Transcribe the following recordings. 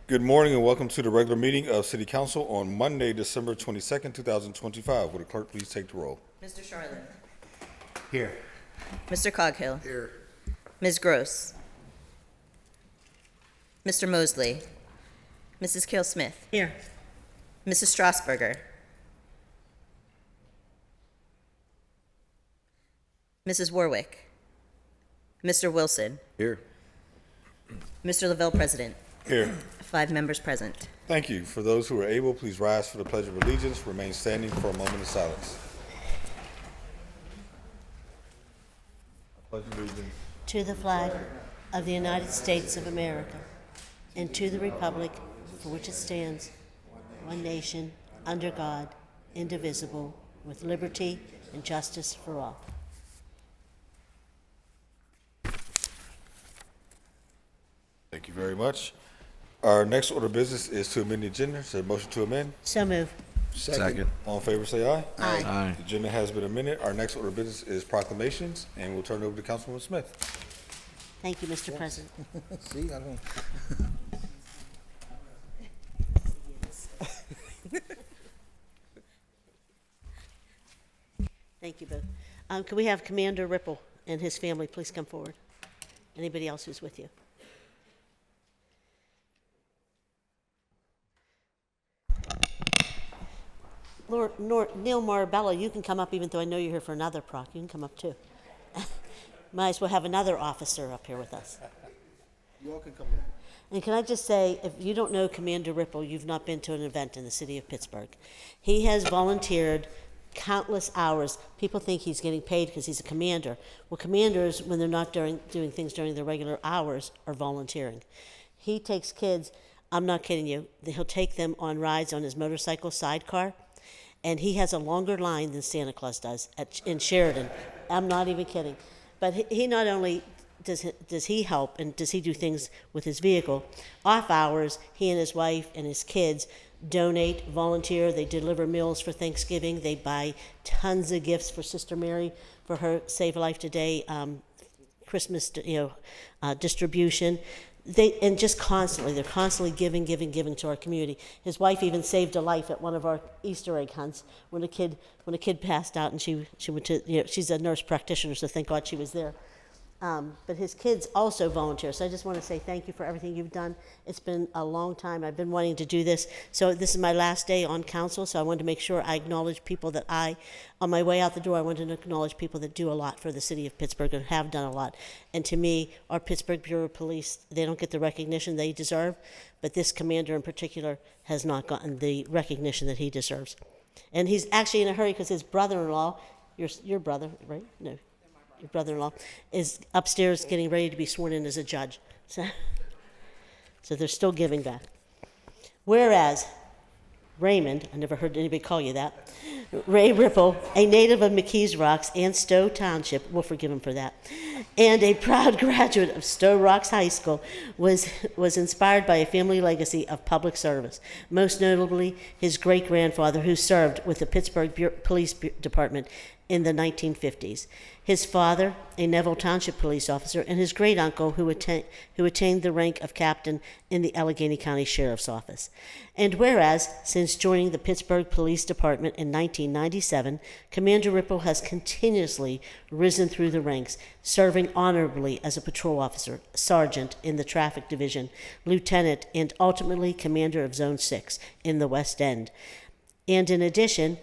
Good morning and welcome to the regular meeting of City Council on Monday, December 22nd, 2025. Would the clerk please take the roll? Mr. Charlotte. Here. Mr. Coghill. Here. Ms. Gross. Mr. Mosley. Mrs. Kale Smith. Here. Mrs. Strasburger. Mrs. Warwick. Mr. Wilson. Here. Mr. Lavelle, President. Here. 5 members present. Thank you. For those who are able, please rise for the Pledge of Allegiance. Remain standing for a moment of silence. Pledge of Allegiance. To the flag of the United States of America and to the republic for which it stands, one nation, under God, indivisible, with liberty and justice for all. Thank you very much. Our next order of business is to amend the agenda. Is there a motion to amend? So move. Second. All in favor, say aye. Aye. Aye. The agenda has been amended. Our next order of business is proclamations, and we'll turn it over to Councilwoman Smith. Thank you, Mr. President. See, I don't. Thank you both. Can we have Commander Ripple and his family please come forward? Anybody else who's with you? Neil Marabella, you can come up even though I know you're here for another proc. You can come up too. Might as well have another officer up here with us. You all can come in. And can I just say, if you don't know Commander Ripple, you've not been to an event in the city of Pittsburgh. He has volunteered countless hours. People think he's getting paid because he's a commander. Well, commanders, when they're not doing things during their regular hours, are volunteering. He takes kids, I'm not kidding you, he'll take them on rides on his motorcycle sidecar, and he has a longer line than Santa Claus does in Sheridan. I'm not even kidding. But he not only does he help and does he do things with his vehicle, off hours, he and his wife and his kids donate, volunteer, they deliver meals for Thanksgiving, they buy tons of gifts for Sister Mary for her Save a Life Today Christmas distribution. They're constantly giving to our community. His wife even saved a life at one of our Easter egg hunts when a kid passed out, and she went to, she's a nurse practitioner, so thank God she was there. But his kids also volunteer. So I just want to say thank you for everything you've done. It's been a long time. I've been wanting to do this. So this is my last day on council, so I wanted to make sure I acknowledge people that on my way out the door, I wanted to acknowledge people that do a lot for the city of Pittsburgh and have done a lot. And to me, our Pittsburgh Bureau of Police, they don't get the recognition they deserve, but this commander in particular has not gotten the recognition that he deserves. And he's actually in a hurry because his brother-in-law, your brother, right? No. Your brother-in-law is upstairs getting ready to be sworn in as a judge. So they're still giving back. Whereas Raymond, I never heard anybody call you that, Ray Ripple, a native of McKees Rocks and Stowe Township, we'll forgive him for that, and a proud graduate of Stowe Rocks High School, was inspired by a family legacy of public service, most notably his great-grandfather who served with the Pittsburgh Police Department in the 1950s. His father, a Neville Township police officer, and his great-uncle who attained the rank of captain in the Allegheny County Sheriff's Office. And whereas, since joining the Pittsburgh Police Department in 1997, Commander Ripple has continuously risen through the ranks, serving honorably as a patrol officer, sergeant in the traffic division, lieutenant, and ultimately commander of Zone 6 in the West End. And in addition,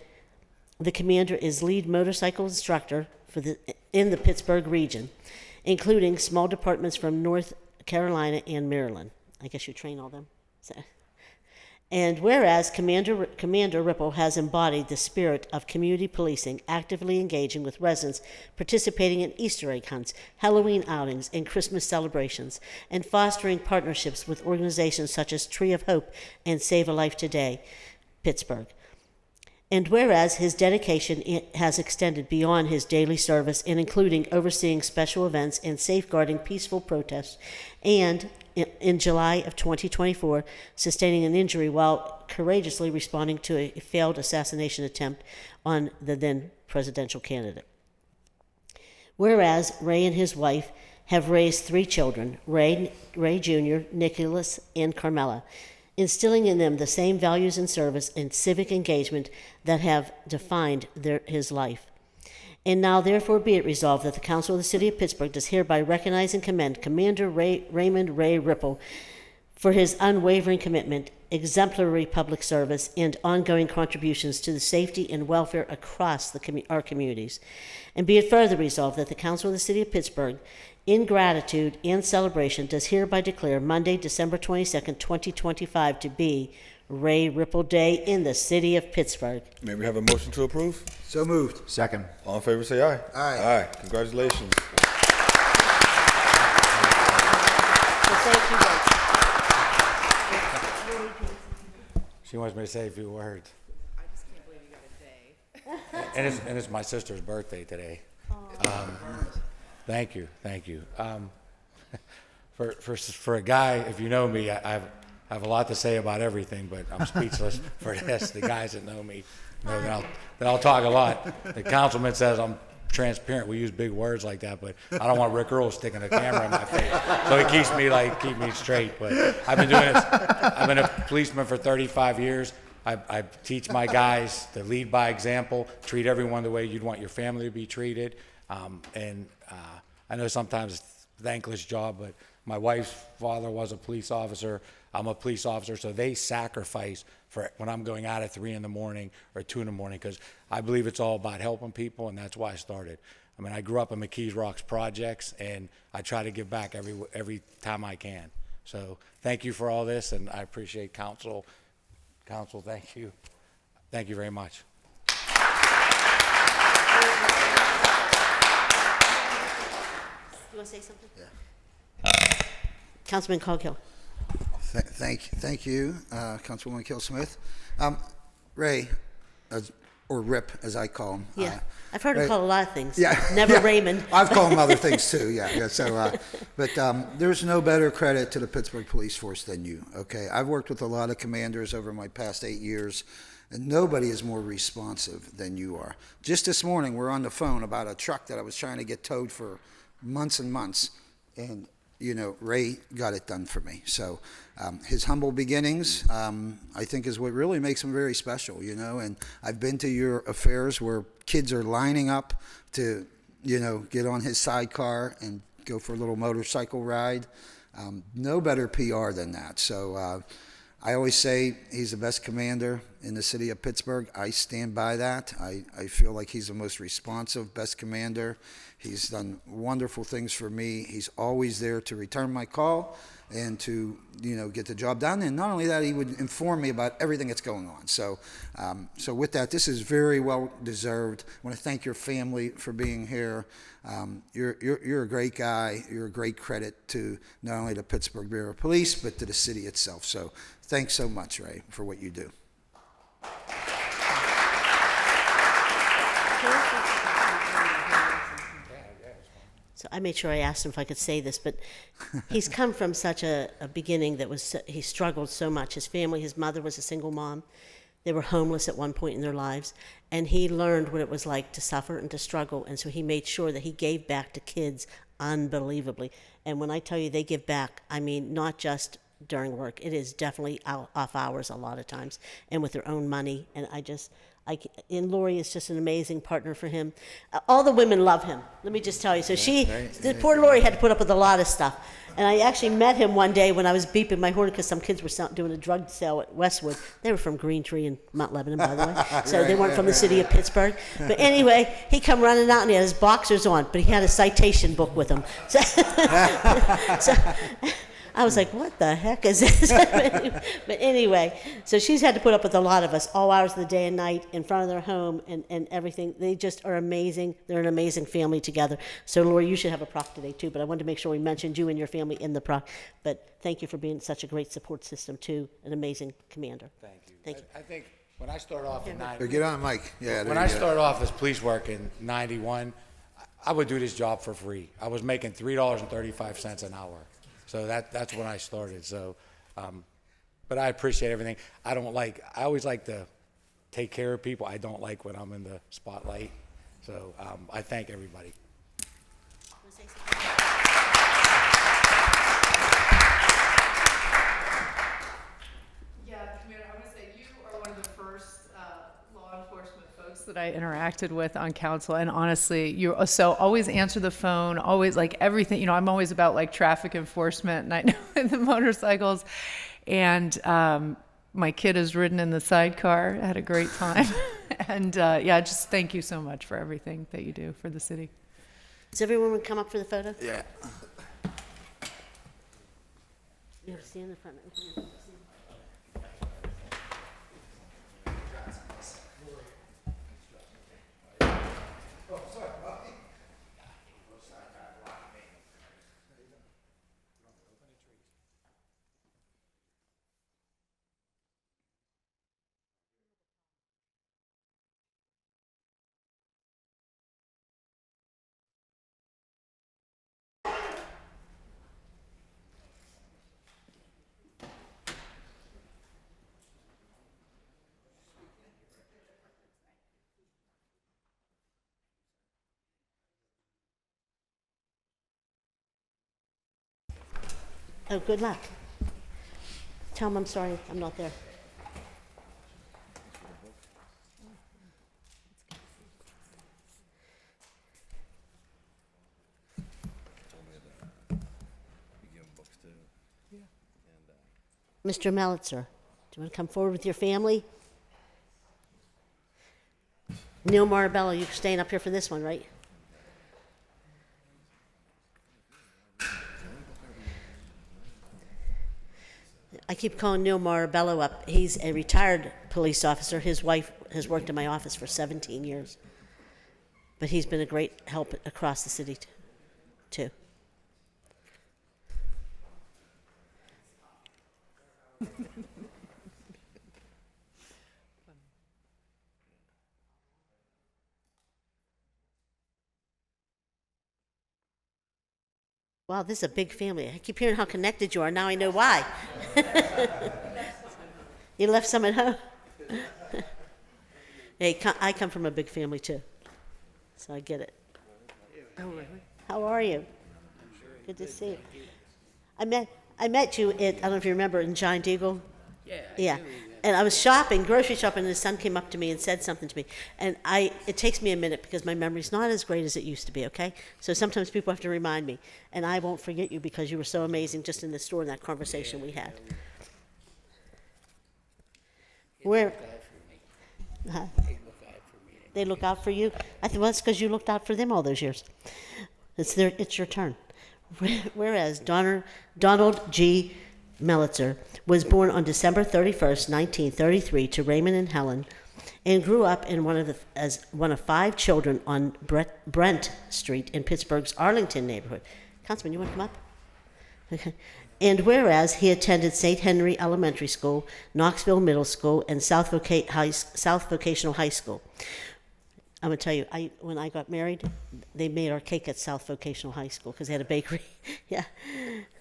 the commander is lead motorcycle instructor in the Pittsburgh region, including small departments from North Carolina and Maryland. I guess you train all them. So. And whereas Commander Ripple has embodied the spirit of community policing, actively engaging with residents, participating in Easter egg hunts, Halloween outings, and Christmas celebrations, and fostering partnerships with organizations such as Tree of Hope and Save a Life Today, Pittsburgh. And whereas his dedication has extended beyond his daily service and including overseeing special events and safeguarding peaceful protests, and in July of 2024, sustaining an injury while courageously responding to a failed assassination attempt on the then presidential candidate. Whereas Ray and his wife have raised 3 children, Ray Jr., Nicholas, and Carmela, instilling in them the same values in service and civic engagement that have defined his life. And now, therefore, be it resolved that the Council of the City of Pittsburgh does hereby recognize and commend Commander Raymond Ray Ripple for his unwavering commitment, exemplary public service, and ongoing contributions to the safety and welfare across our communities. And be it further resolved that the Council of the City of Pittsburgh, in gratitude and celebration, does hereby declare Monday, December 22nd, 2025 to be Ray Ripple Day in the City of Pittsburgh. May we have a motion to approve? So moved. Second. All in favor, say aye. Aye. Aye. Congratulations. So thank you guys. She wants me to say a few words. I just can't believe you got a day. And it's my sister's birthday today. Thank you. For a guy, if you know me, I have a lot to say about everything, but I'm speechless for this. The guys that know me know that I'll talk a lot. The councilman says I'm transparent. We use big words like that, but I don't want Rick Earl sticking a camera in my face. So he keep me straight. But I've been doing this. I've been a policeman for 35 years. I teach my guys to lead by example, treat everyone the way you'd want your family to be treated. I know sometimes it's a thankless job, but my wife's father was a police officer. I'm a police officer, so they sacrifice for when I'm going out at 3 in the morning or 2 in the morning, because I believe it's all about helping people, and that's why I started. I mean, I grew up in McKees Rocks projects, and I try to give back every time I can. So thank you for all this, and I appreciate council. Council, thank you. Thank you very much. You want to say something? Yeah. Councilman Coghill. Thank you, Councilwoman Kill-Smith. Ray, or Rip, as I call him. Yeah, I've heard him Ray, called a lot of things. Yeah, Never yeah. Raymond. I've called him other things too. Yeah. So, but there's no better credit to the Pittsburgh Police Force than you. Okay, I've worked with a lot of commanders over my past 8 years, and nobody is more responsive than you are. Just this morning, we're on the phone about a truck that I was trying to get towed for months and months, and Ray got it done for me. So his humble beginnings, I think, is what really makes him very special, and I've been to your affairs where kids are lining up to, get on his sidecar and go for a little motorcycle ride. No better PR than that. So I always say he's the best commander in the city of Pittsburgh. I stand by that. I feel like he's the most responsive, best commander. He's done wonderful things for me. He's always there to return my call and to, get the job done. And not only that, he would inform me about everything that's going on. So, with that, this is very well deserved. I want to thank your family for being here. You're a great guy. You're a great credit to not only the Pittsburgh Bureau of Police, but to the city itself. So thanks so much, Ray, for what you do. So I made sure I asked him if I could say this, but he's come from such a beginning that he struggled so much. His family, his mother was a single mom. They were homeless at one point in their lives, and he learned what it was like to suffer and to struggle, and so he made sure that he gave back to kids unbelievably. And when I tell you they give back, I mean not just during work. It is definitely off hours a lot of times, and with their own money. And and Lori is just an amazing partner for him. All the women love him. Let me just tell you. So poor Lori had to put up with a lot of stuff. And I actually met him one day when I was beeping my horn because some kids were doing a drug sale at Westwood. They were from Green Tree in Mount Lebanon, by the way. So they weren't from the city of Pittsburgh. But anyway, he come running out and he had his boxers on, but he had a citation book with him. So I was like, what the heck is this? But anyway, so she's had to put up with a lot of us all hours of the day and night in front of their home and everything. They just are amazing. They're an amazing family together. So, Lori, you should have a proc today, too. But I wanted to make sure we mentioned you and your family in the proc. But thank you for being such a great support system, too. An amazing commander. Thank you. Thank you. I think when I started off in Get on, Mike. Yeah. When I started off as police work in '91, I would do this job for free. I was making $3.35 an hour. So that's when I started. So, but I appreciate everything. I always like to take care of people. I don't like when I'm in the spotlight. So I thank everybody. Yeah, Commander, I want to say you are one of the first law enforcement folks that I interacted with on council, and honestly, you so always answer the phone, always like everything. You know, I'm always about like traffic enforcement, and I know the motorcycles, and my kid has ridden in the sidecar, had a great time, and yeah, just thank you so much for everything that you do for the city. Does everyone want to come up for the photo? Yeah. You have to stand in front. Oh, good luck. Tell them I'm sorry, I'm not there. Mr. Melitzer, do you want to come forward with your family? Neil Marabello, you're staying up here for this one, right? I keep calling Neil Marabello up. He's a retired police officer. His wife has worked in my office for 17 years. But he's been a great help across the city, too. Wow, this is a big family. I keep hearing how connected you are. Now I know why. You left some at home? Hey, I come from a big family too, so I get it. Oh, really? How are you? Good to see you. I met you at, I don't know if you remember, in Giant Eagle. Yeah. And I was shopping, grocery shopping, and his son came up to me and said something to me. And it takes me a minute because my memory's not as great as it used to be, okay? So sometimes people have to remind me. And I won't forget you because you were so amazing just in the store and that conversation we had. Where? Huh? They look out for you? I think, well, it's because you looked out for them all those years. It's your turn. Whereas Donald G. Melitzer was born on December 31st, 1933, to Raymond and Helen, and grew up in as one of 5 children on Brent Street in Pittsburgh's Arlington neighborhood. Councilman, you want to come up? Okay. And whereas he attended St. Henry Elementary School, Knoxville Middle School, and South Vocational High School. I'm going to tell you, when I got married, they made our cake at South Vocational High School because they had a bakery. Yeah,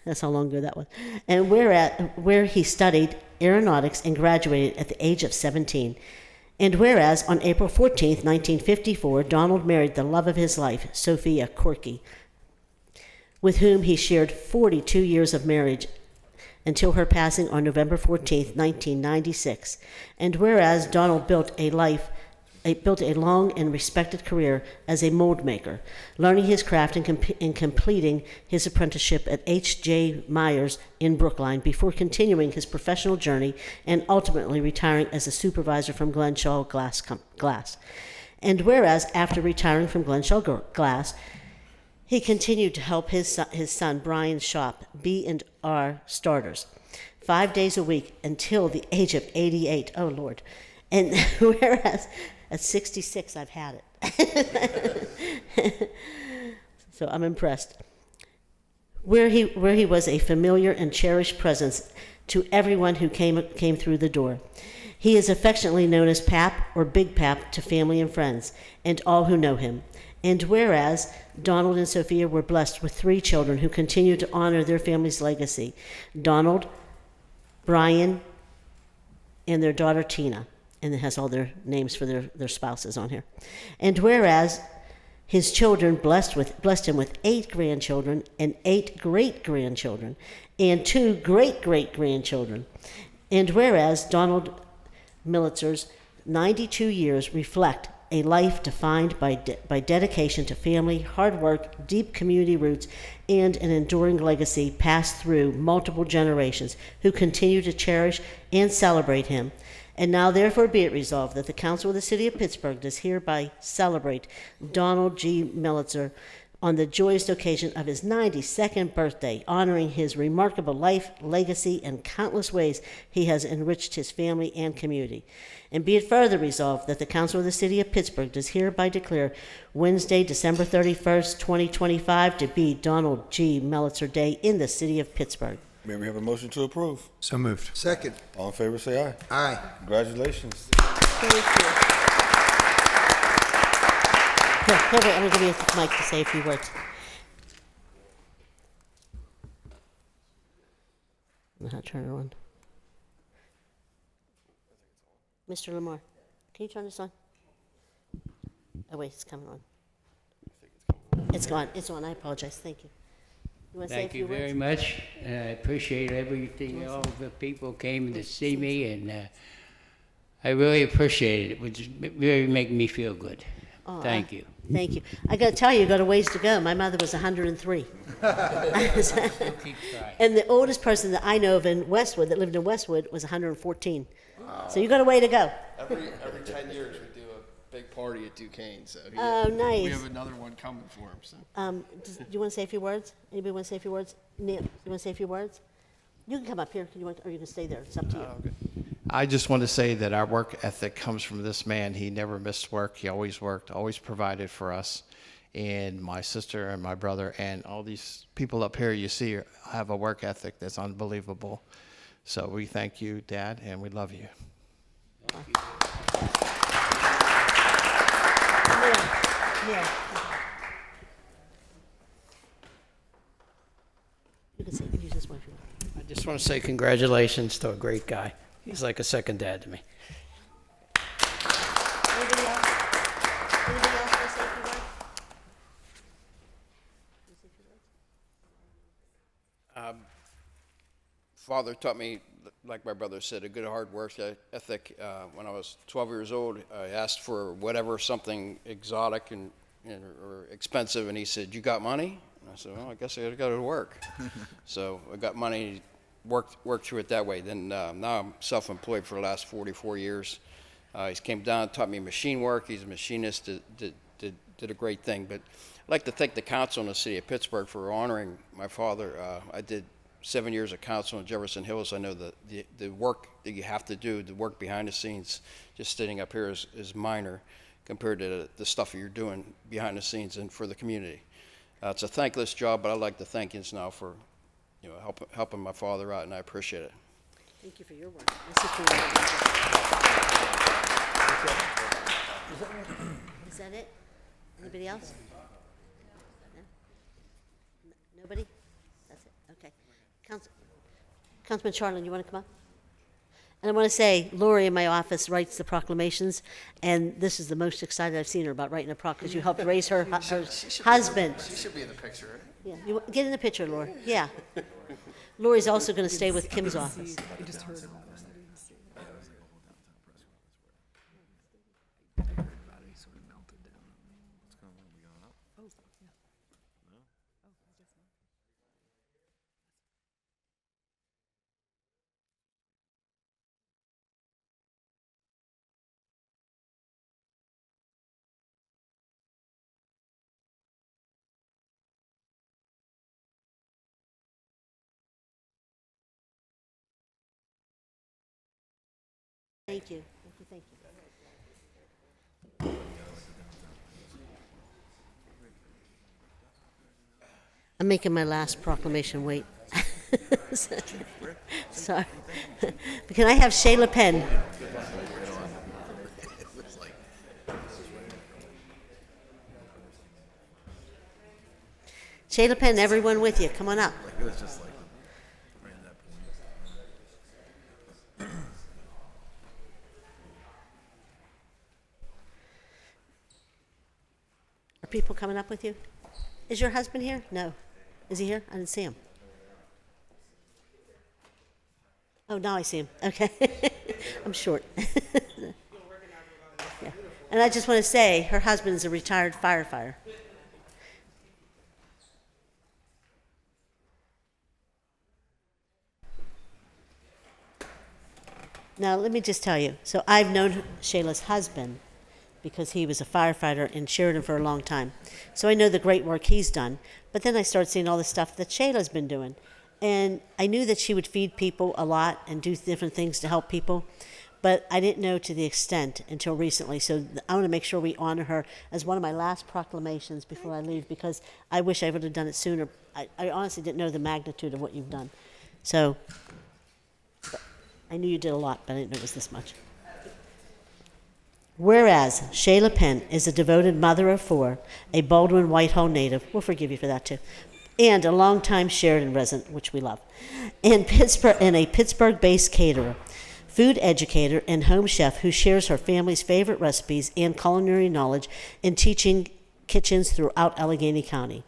that's how long ago that was. And where he studied aeronautics and graduated at the age of 17. And whereas on April 14th, 1954, Donald married the love of his life, Sophia Corky, with whom he shared 42 years of marriage until her passing on November 14th, 1996. And whereas Donald built a long and respected career as a mold maker, learning his craft and completing his apprenticeship at H.J. Myers in Brookline before continuing his professional journey and ultimately retiring as a supervisor from Glenshaw Glass. And whereas after retiring from Glenshaw Glass, he continued to help his son Brian's shop, B&R Starters, 5 days a week until the age of 88. Oh, Lord. And whereas at 66, I've had it. So I'm impressed. Where he was a familiar and cherished presence to everyone who came through the door. He is affectionately known as Pap or Big Pap to family and friends and all who know him. And whereas Donald and Sophia were blessed with 3 children who continue to honor their family's legacy, Donald, Brian, and their daughter Tina, and it has all their names for their spouses on here. And whereas his children blessed him with 8 grandchildren and 8 great-grandchildren and 2 great-great-grandchildren. And whereas Donald Militzer's 92 years reflect a life defined by dedication to family, hard work, deep community roots, and an enduring legacy passed through multiple generations who continue to cherish and celebrate him. And now therefore be it resolved that the Council of the City of Pittsburgh does hereby celebrate Donald G. Militzer on the joyous occasion of his 92nd birthday, honoring his remarkable life, legacy, and countless ways he has enriched his family and community. And be it further resolved that the Council of the City of Pittsburgh does hereby declare Wednesday, December 31st, 2025 to be Donald G. Militzer Day in the City of Pittsburgh. May we have a motion to approve? So moved. Second. All in favor, say aye. Aye. Congratulations. Thank you. Here, wait, I'm going to give you the mic to say a few words. I don't know how to turn it on. Mr. Lamar, can you turn this on? Oh, wait, it's coming on. It's gone. It's on. I apologize. Thank you. You want to say a Thank few you very words? much. I appreciate everything. All the people came to see me, and I really appreciate it. It would really make me feel good. Oh, Thank you. Thank you. I got to tell you, you got a ways to go. My mother was 103. Keep trying. And the oldest person that I know of in Westwood, that lived in Westwood, was 114. So you got a way to go. Every 10 years we do a big party at Duquesne, so Oh, nice. we have another one coming for him. So. Do you want to say a few words? Anybody want to say a few words? Neil, you want to say a few words? You can come up here, or you can stay there. It's up to you. I just want to say that our work ethic comes from this man. He never missed work. He always worked, always provided for us. And my sister and my brother and all these people up here you see have a work ethic that's unbelievable. So we thank you, Dad, and we love you. Neil. You can say, use this one if you want. I just want to say congratulations to a great guy. He's like a second dad to me. Anybody else? Anybody else want to say a few words? Father taught me, like my brother said, a good hard work ethic. When I was 12 years old, I asked for whatever, something exotic and or expensive, and he said, "You got money?" And I said, "Well, I guess I got to go to work." So I got money, worked through it that way. Then now I'm self-employed for the last 44 years. He came down, taught me machine work. He's a machinist, did a great thing. But I'd like to thank the council in the city of Pittsburgh for honoring my father. I did 7 years of council in Jefferson Hills. I know the work that you have to do, the work behind the scenes, just sitting up here is minor compared to the stuff you're doing behind the scenes and for the community. It's a thankless job, but I'd like to thank you now for helping my father out, and I appreciate it. Thank you for your work. This is for you. Is that it? Anybody else? No? Nobody? That's it. Okay. Councilman Charlin, you want to come up? And I want to say, Lori in my office writes the proclamations, and this is the most excited I've seen her about writing a proc, because you helped raise her husband. She should be in the picture, right? Yeah, get in the picture, Lori. Yeah. Lori's also going to stay with Kim's office. Thank you. Thank you. I'm making my last proclamation wait. Sorry. Can I have Shayla Penn? Shayla Penn, everyone with you, come on up. Are people coming up with you? Is your husband here? No. Is he here? I didn't see him. Oh, now I see him. Okay. I'm short. Yeah. And I just want to say, her husband is a retired firefighter. Now, let me just tell you. So I've known Shayla's husband because he was a firefighter in Sheridan for a long time. So I know the great work he's done. But then I started seeing all the stuff that Shayla's been doing. And I knew that she would feed people a lot and do different things to help people. But I didn't know to the extent until recently. So I want to make sure we honor her as one of my last proclamations before I leave, because I wish I would have done it sooner. I honestly didn't know the magnitude of what you've done. So I knew you did a lot, but I didn't know it was this much. Whereas Shayla Penn is a devoted mother of four, a Baldwin Whitehall native, we'll forgive you for that too, and a longtime Sheridan resident, which we love, and a Pittsburgh-based caterer, food educator, and home chef who shares her family's favorite recipes and culinary knowledge in teaching kitchens throughout Allegheny County.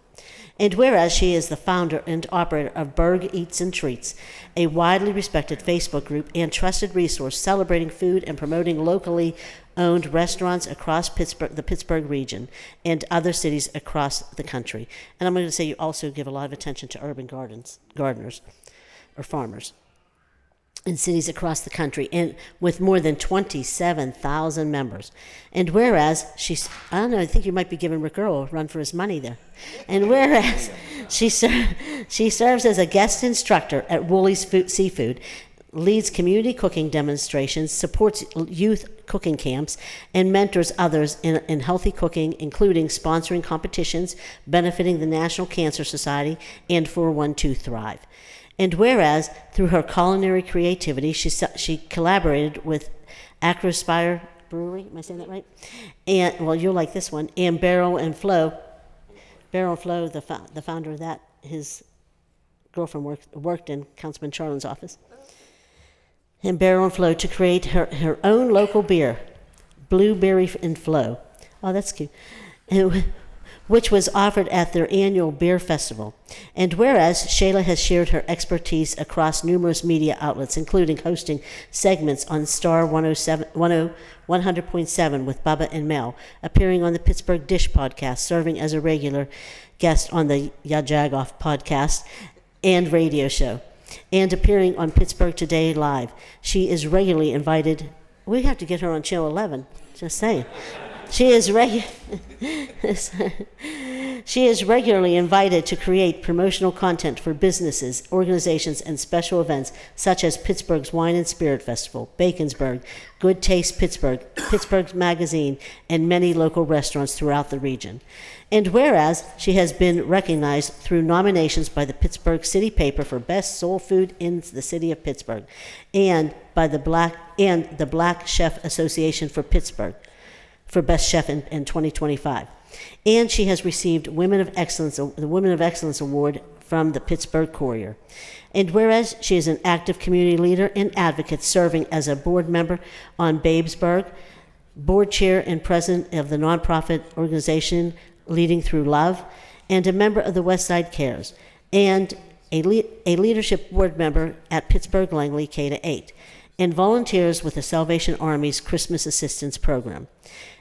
And whereas she is the founder and operator of Berg Eats and Treats, a widely respected Facebook group and trusted resource celebrating food and promoting locally owned restaurants across Pittsburgh, the Pittsburgh region, and other cities across the country. And I'm going to say you also give a lot of attention to urban gardeners, or farmers, in cities across the country, and with more than 27,000 members. And whereas I don't know, I think you might be giving Rick Earl a run for his money there. And whereas she serves as a guest instructor at Woolies Seafood, leads community cooking demonstrations, supports youth cooking camps, and mentors others in healthy cooking, including sponsoring competitions, benefiting the National Cancer Society, and 412 Thrive. And whereas, through her culinary creativity, she collaborated with Acrospire Brewery, am I saying that right? And, well, you'll like this one, and Barrel and Flow, the founder of that, his girlfriend worked in Councilman Charlin's office, and Barrel and Flow, to create her own local beer, Blueberry and Flow. Oh, that's cute. Which was offered at their annual beer festival. And whereas Shayla has shared her expertise across numerous media outlets, including hosting segments on Star 100.7 with Bubba and Mel, appearing on the Pittsburgh Dish podcast, serving as a regular guest on the Yajagoff podcast and radio show, and appearing on Pittsburgh Today Live. She is regularly invited. We have to get her on Channel 11, just saying. She is regularly invited to create promotional content for businesses, organizations, and special events such as Pittsburgh's Wine and Spirit Festival, Baconsburg, Good Taste Pittsburgh, Pittsburgh Magazine, and many local restaurants throughout the region. And whereas she has been recognized through nominations by the Pittsburgh City Paper for Best Soul Food in the City of Pittsburgh, and by the Black Chef Association for Pittsburgh, for Best Chef in 2025. And she has received the Women of Excellence Award from the Pittsburgh Courier. And whereas she is an active community leader and advocate, serving as a board member on Babesburg, board chair and president of the nonprofit organization Leading Through Love, and a member of the Westside Cares, and a leadership board member at Pittsburgh Langley K-8, and volunteers with the Salvation Army's Christmas Assistance Program.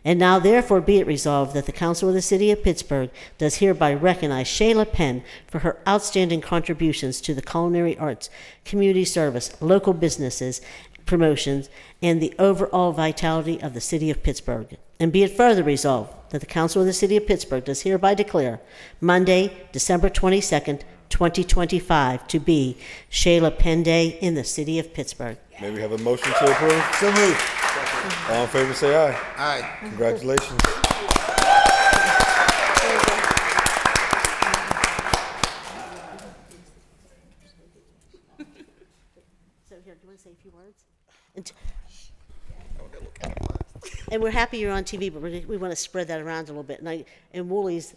And now therefore be it resolved that the Council of the City of Pittsburgh does hereby recognize Shayla Penn for her outstanding contributions to the culinary arts, community service, local businesses, promotions, and the overall vitality of the City of Pittsburgh. And be it further resolved that the Council of the City of Pittsburgh does hereby declare Monday, December 22nd, 2025 to be Shayla Penn Day in the City of Pittsburgh. May we have a motion to approve? So moved. All in favor, say aye. Aye. Congratulations. So here, do you want to say a few words? And we're happy you're on TV, but we want to spread that around a little bit. And Woolies,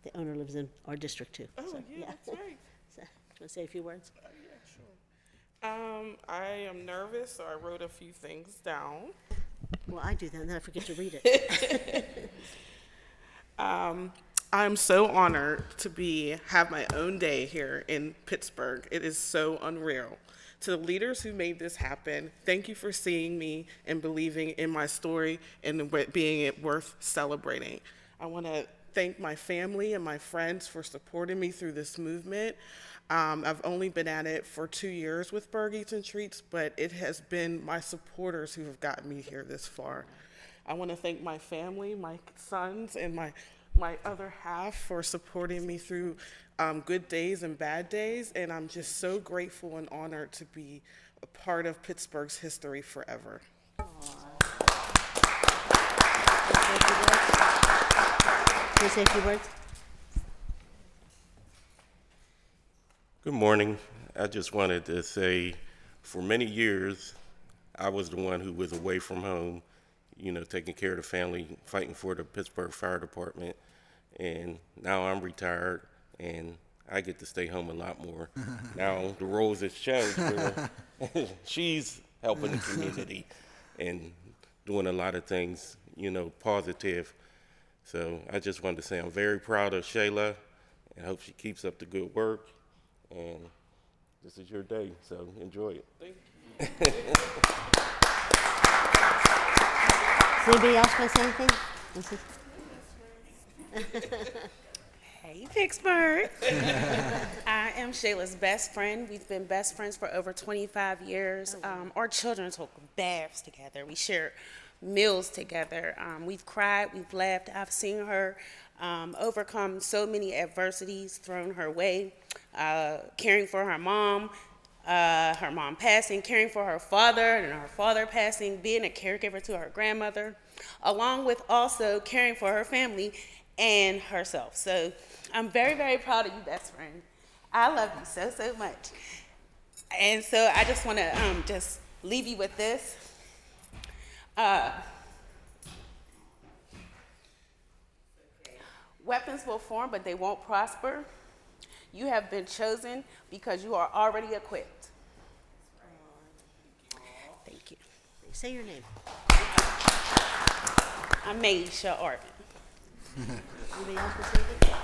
The owner lives in our district too. Oh, so, yeah, that's right. So, do you want to say a few words? Yeah, sure. I am nervous, so I wrote a few things down. Well, I do that, and then I forget to read it. I'm so honored to have my own day here in Pittsburgh. It is so unreal. To the leaders who made this happen, thank you for seeing me and believing in my story and being it worth celebrating. I want to thank my family and my friends for supporting me through this movement. I've only been at it for 2 years with Burg Eats and Treats, but it has been my supporters who have gotten me here this far. I want to thank my family, my sons, and my other half for supporting me through good days and bad days, and I'm just so grateful and honored to be a part of Pittsburgh's history forever. Can you say a few words? Good morning. I just wanted to say, for many years, I was the one who was away from home, taking care of the family, fighting for the Pittsburgh Fire Department. And now I'm retired, and I get to stay home a lot more. Now the roles have changed. Where she's helping the community and doing a lot of things, positive. So I just wanted to say I'm very proud of Shayla, and hope she keeps up the good work. And this is your day, so enjoy it. Thank Does anybody else want to say anything? Hey, Pittsburgh. I am Shayla's best friend. We've been best friends for over 25 years. Our children took baths together. We shared meals together. We've cried, we've laughed. I've seen her overcome so many adversities thrown her way, caring for her mom passing, caring for her father and her father passing, being a caregiver to her grandmother, along with also caring for her family and herself. So I'm very, very proud of you, best friend. I love you so, so much. And so I just want to just leave you with this. Weapons will form, but they won't prosper. You have been chosen because you are already equipped. Thank you. Say your name. I'm Maisha Arvin. Anybody else want to say anything?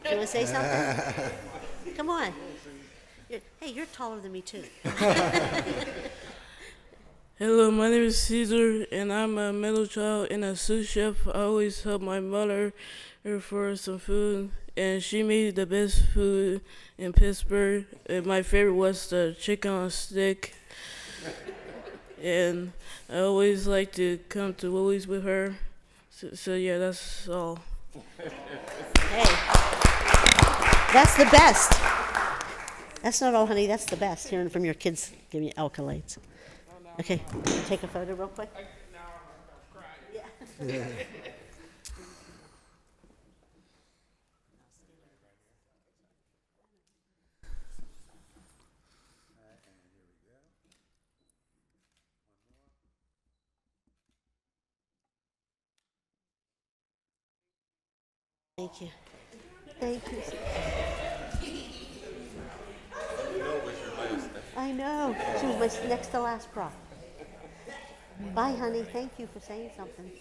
Do you want to say something? Come on. You're taller than me, too. Hello, my name is Caesar, and I'm a middle child and a sous chef. I always help my mother for some food, and she made the best food in Pittsburgh. And my favorite was the chicken on a stick. And I always like to come to Willie's with her. So yeah, that's all. Hey, that's the best. That's not all, honey. That's the best. Hearing from your kids giving you accolades. Okay, take a photo real quick. Yeah. Thank you. Thank you. I know. She was my next to last prop. Bye, honey. Thank you for saying something.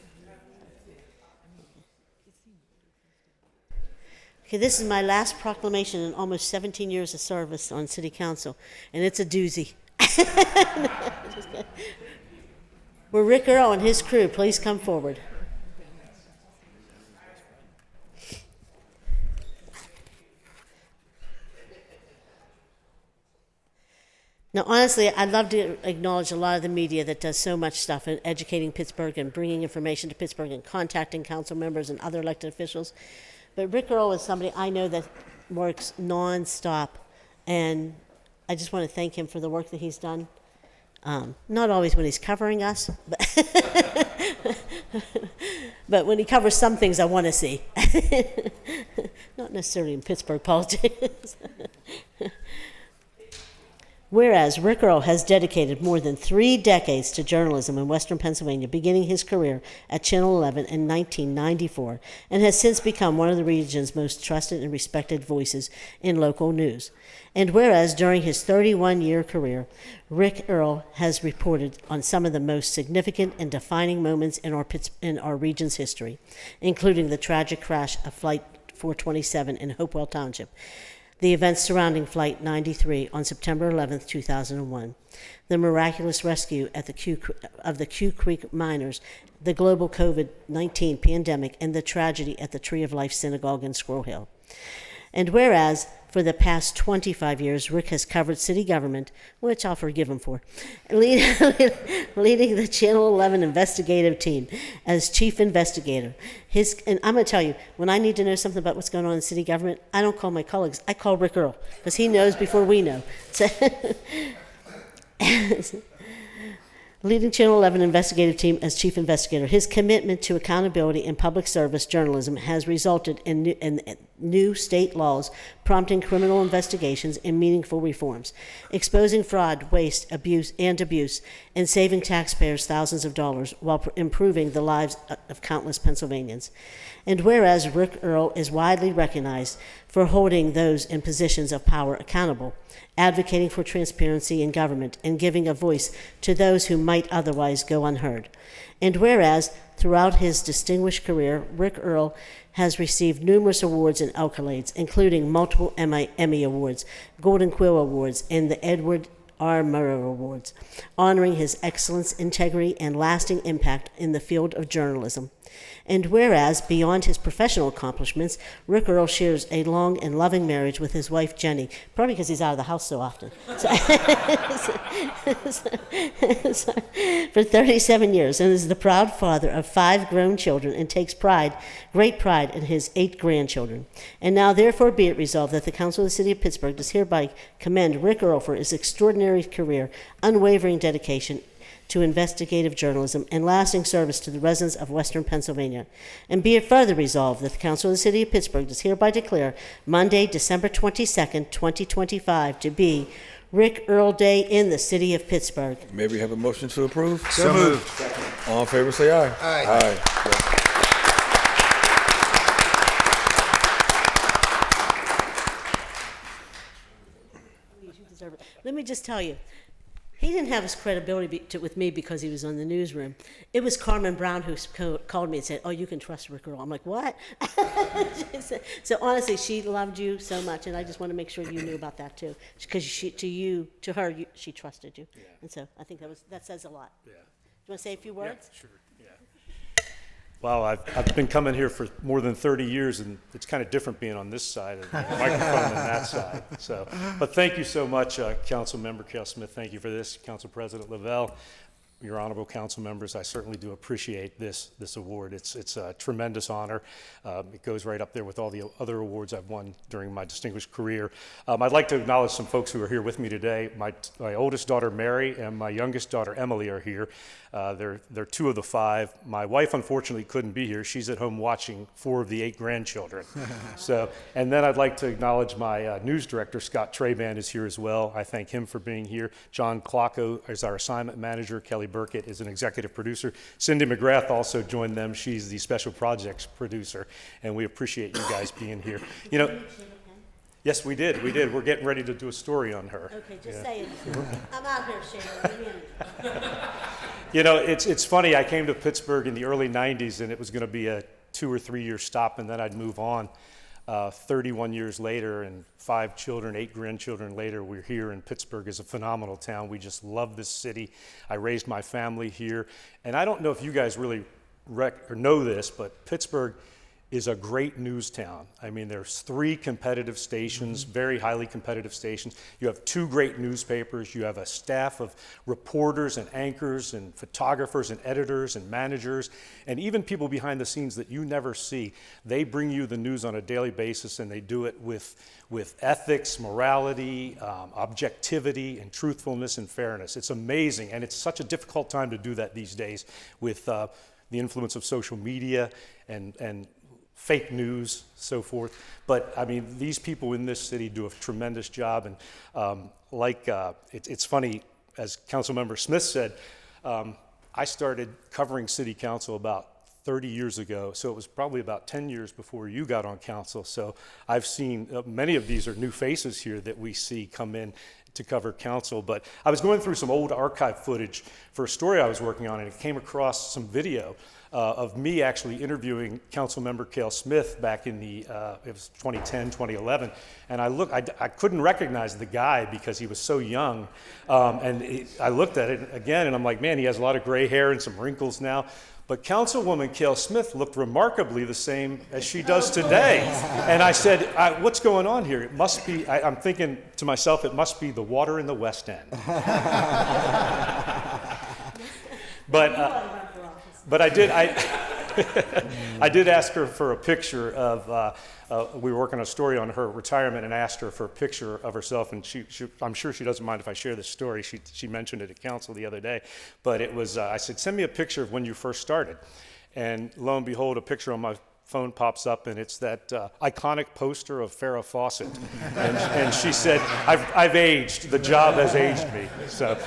Okay, this is my last proclamation in almost 17 years of service on City Council, and it's a doozy. Will Rick Earl and his crew please come forward? Now, honestly, I'd love to acknowledge a lot of the media that does so much stuff in educating Pittsburgh and bringing information to Pittsburgh and contacting council members and other elected officials. But Rick Earl is somebody I know that works nonstop, and I just want to thank him for the work that he's done. Not always when he's covering us, but when he covers some things I want to see. Not necessarily in Pittsburgh politics. Whereas Rick Earl has dedicated more than 3 decades to journalism in Western Pennsylvania, beginning his career at Channel 11 in 1994, and has since become one of the region's most trusted and respected voices in local news. And whereas during his 31-year career, Rick Earl has reported on some of the most significant and defining moments in our region's history, including the tragic crash of Flight 427 in Hopewell Township, the events surrounding Flight 93 on September 11, 2001, the miraculous rescue of the Q Creek miners, the global COVID-19 pandemic, and the tragedy at the Tree of Life Synagogue in Squirrel Hill. And whereas for the past 25 years, Rick has covered city government, which I'll forgive him for, leading the Channel 11 investigative team as chief investigator. And I'm going to tell you, when I need to know something about what's going on in city government, I don't call my colleagues, I call Rick Earl, because he knows before we know. So, leading Channel 11 investigative team as chief investigator. His commitment to accountability and public service journalism has resulted in new state laws prompting criminal investigations and meaningful reforms, exposing fraud, waste, abuse, and saving taxpayers thousands of dollars while improving the lives of countless Pennsylvanians. And whereas Rick Earl is widely recognized for holding those in positions of power accountable, advocating for transparency in government, and giving a voice to those who might otherwise go unheard. And whereas, throughout his distinguished career, Rick Earl has received numerous awards and accolades, including multiple Emmy Awards, Golden Quill Awards, and the Edward R. Murrow Awards, honoring his excellence, integrity, and lasting impact in the field of journalism. And whereas, beyond his professional accomplishments, Rick Earl shares a long and loving marriage with his wife, Jenny, probably because he's out of the house so often, for 37 years, and is the proud father of 5 grown children and takes great pride in his 8 grandchildren. And now, therefore, be it resolved that the Council of the City of Pittsburgh does hereby commend Rick Earl for his extraordinary career, unwavering dedication to investigative journalism, and lasting service to the residents of Western Pennsylvania. And be it further resolved that the Council of the City of Pittsburgh does hereby declare Monday, December 22nd, 2025 to be Rick Earl Day in the City of Pittsburgh. May we have a motion to approve? So moved. All in favor, say aye. Aye. You deserve it. Let me just tell you, he didn't have his credibility with me because he was on the newsroom. It was Carmen Brown who called me and said, "Oh, you can trust Rick Earl." I'm like, "What?" So honestly, she loved you so much, and I just want to make sure you knew about that too, because she trusted you, and so I think that says a lot. Yeah. Do you want to say a few words? Yeah, sure. Well, I've been coming here for more than 30 years, and it's kind of different being on this side of the microphone than that side. So, but thank you so much, Council Member Cal Smith. Thank you for this, Council President Lavelle, your honorable council members. I certainly do appreciate this award. It's a tremendous honor. It goes right up there with all the other awards I've won during my distinguished career. I'd like to acknowledge some folks who are here with me today. My oldest daughter, Mary, and my youngest daughter, Emily, are here. They're 2 of the 5. My wife, unfortunately, couldn't be here. She's at home watching 4 of the 8 grandchildren. And then I'd like to acknowledge my news director, Scott Traband, is here as well. I thank him for being here. John Klocko is our assignment manager. Kelly Burkett is an executive producer. Cindy McGrath also joined them. She's the special projects producer, and we appreciate you guys being here. You know, yes, we did. We're getting ready to do a story on her. Okay, just say it. I'm out here, Shayla. You know, it's funny. I came to Pittsburgh in the early 90s, and it was going to be a 2 or 3 year stop, and then I'd move on. 31 years later, and 5 children, 8 grandchildren later, we're here in Pittsburgh. Is a phenomenal town. We just love this city. I raised my family here, and I don't know if you guys really know this, but Pittsburgh is a great news town. I mean, there's 3 competitive stations, very highly competitive stations. You have 2 great newspapers. You have a staff of reporters and anchors and photographers and editors and managers, and even people behind the scenes that you never see. They bring you the news on a daily basis, and they do it with ethics, morality, objectivity, and truthfulness and fairness. It's amazing, and it's such a difficult time to do that these days with the influence of social media and fake news, so forth. But I mean, these people in this city do a tremendous job, and it's funny, as Councilmember Smith said, I started covering city council about 30 years ago, so it was probably about 10 years before you got on council. So I've seen many of these are new faces here that we see come in to cover council. But I was going through some old archive footage for a story I was working on, and it came across some video of me actually interviewing Councilmember Cale Smith back in the, it was 2010, 2011. And I couldn't recognize the guy because he was so young. I looked at it again and I'm like, man, he has a lot of gray hair and some wrinkles now. But Councilwoman Cale Smith looked remarkably the same as she does today. And I said, what's going on here? It must be, I'm thinking to myself, it must be the water in the West End. But I did ask her for a picture of, we were working on a story on her retirement and asked her for a picture of herself, and I'm sure she doesn't mind if I share this story. She mentioned it at council the other day, but it was, I said, send me a picture of when you first started. And lo and behold, a picture on my phone pops up, and it's that iconic poster of Farrah Fawcett. And she said, I've aged. The job has aged me. So,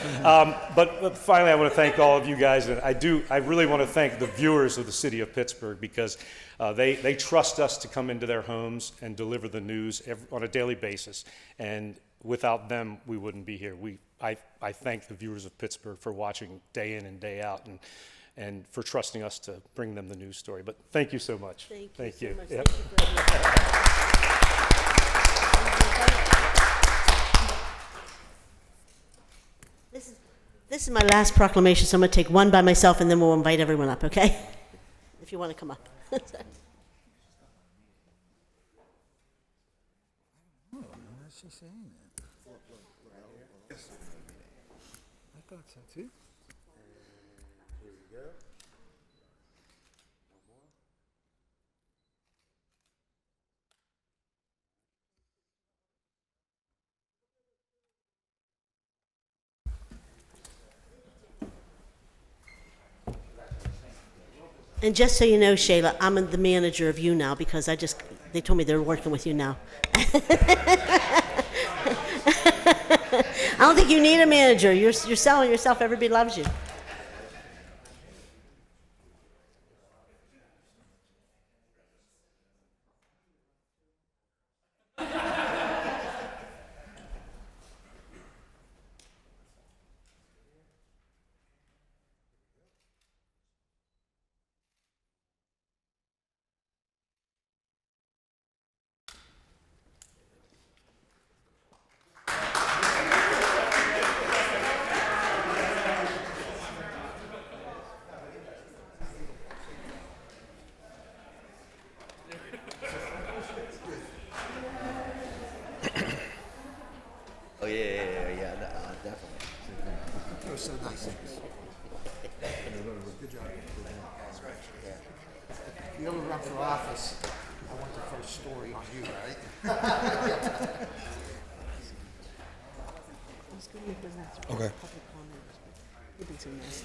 but finally, I want to thank all of you guys, and I really want to thank the viewers of the city of Pittsburgh, because they trust us to come into their homes and deliver the news on a daily basis. And without them, we wouldn't be here. I thank the viewers of Pittsburgh for watching day in and day out, and for trusting us to bring them the news story. But thank you so much. Thank you so much. Yep. This is my last proclamation, so I'm going to take one by myself, and then we'll invite everyone up, okay? If you want to come up. She's saying that. I thought so too. Here we go. And just so you know, Shayla, I'm the manager of you now because they told me they're working with you now. I don't think you need a manager. You're selling yourself. Everybody loves you. Oh, yeah, definitely. That was so nice. Good job. If you ever run for office, I want the first story on you, right? Okay. You've been so nice.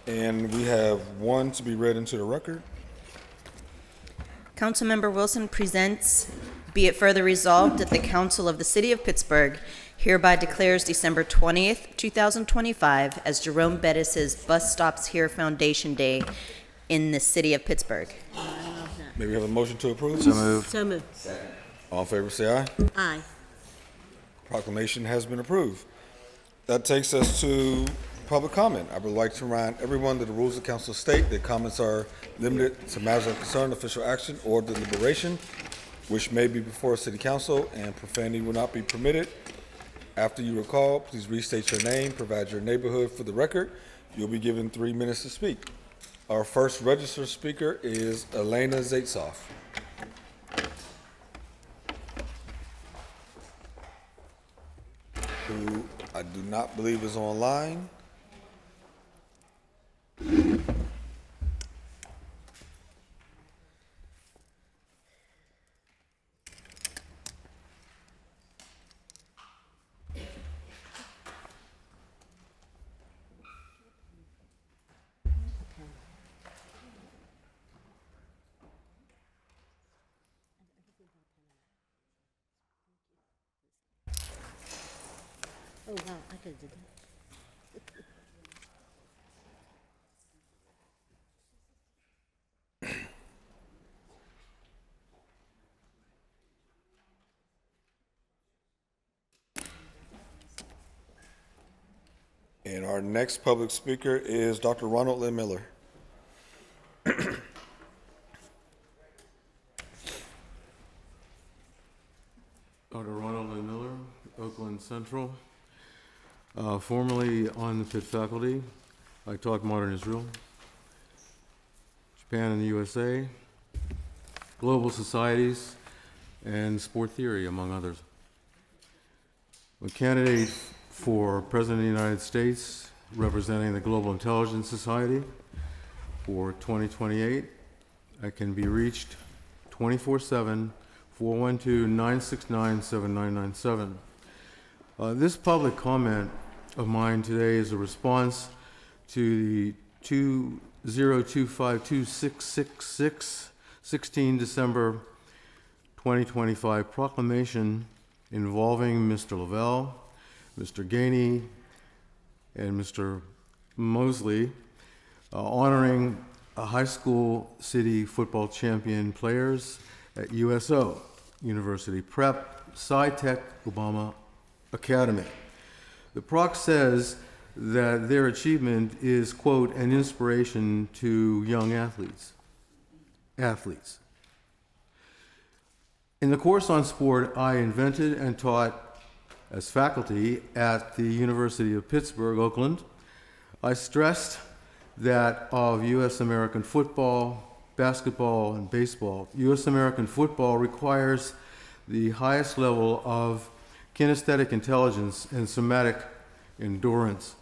And we have one to be read into the record. Councilmember Wilson presents, be it further resolved that the Council of the City of Pittsburgh hereby declares December 20th, 2025 as Jerome Bettis's Bus Stops Here Foundation Day in the City of Pittsburgh. May we have a motion to approve? So moved. All in favor, say aye. Aye. Proclamation has been approved. That takes us to public comment. I would like to remind everyone that the rules of council state that comments are limited to matters of concern, official action, or deliberation, which may be before city council, and profanity will not be permitted. After you are called, please restate your name, provide your neighborhood for the record. You'll be given 3 minutes to speak. Our first registered speaker is Elena Zaitsoff, who I do not believe is online. Oh, wow, I could have did that. And our next public speaker is Dr. Ronald Lynn Miller. Dr. Ronald Lynn Miller, Oakland Central. Formerly on the Pitt faculty, I taught modern Israel, Japan and the USA, global societies, and sport theory, among others. I'm a candidate for President of the United States, representing the Global Intelligence Society for 2028. I can be reached 24/7, 412-969-7997. This public comment of mine today is a response to the 20252666, 16 December 2025 proclamation involving Mr. Lavelle, Mr. Gainey, and Mr. Mosley, honoring high school city football champion players at USO, University Prep, SciTech, Obama Academy. The proc says that their achievement is, quote, an inspiration to young athletes. In the course on sport, I invented and taught as faculty at the University of Pittsburgh, Oakland. I stressed that of U.S. American football, basketball, and baseball, U.S. American football requires the highest level of kinesthetic intelligence and somatic endurance.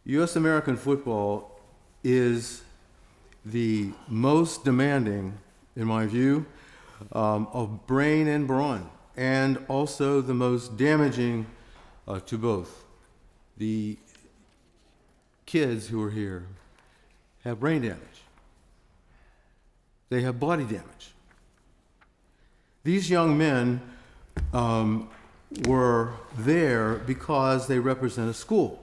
U.S. American football is the most demanding, in my view, of brain and brawn, and also the most damaging to both. The kids who are here have brain damage. They have body damage. These young men were there because they represent a school,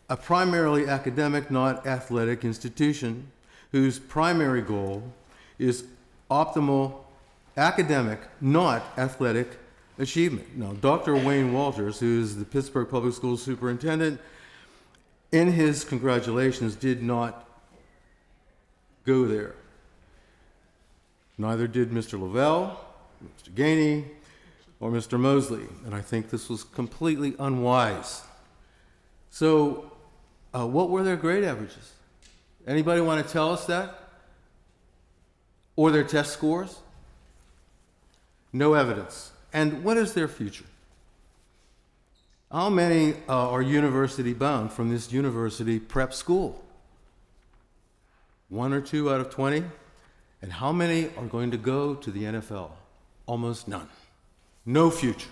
a primarily academic, not athletic institution whose primary goal is optimal academic, not athletic achievement. Now, Dr. Wayne Walters, who's the Pittsburgh Public Schools superintendent, in his congratulations did not go there. Neither did Mr. Lavelle, Mr. Gainey, or Mr. Mosley, and I think this was completely unwise. So, what were their grade averages? Anybody want to tell us that? Or their test scores? No evidence. And what is their future? How many are university bound from this university prep school? 1 or 2 out of 20? And how many are going to go to the NFL? Almost none. No future.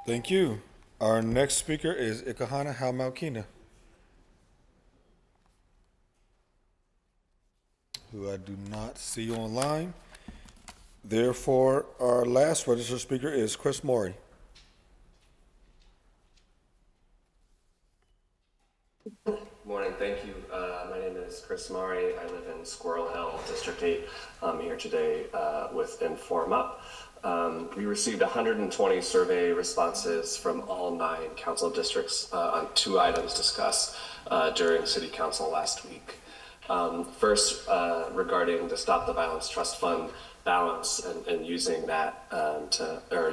Thank you. Our next speaker is Ikahana Halmaukina, who I do not see online. Therefore, our last registered speaker is Chris Morey. Morning, thank you. My name is Chris Mari. I live in Squirrel Hill, District 8. I'm here today with Inform Up. We received 120 survey responses from all 9 council districts on 2 items discussed during City Council last week. First, regarding the Stop the Violence Trust Fund balance and using that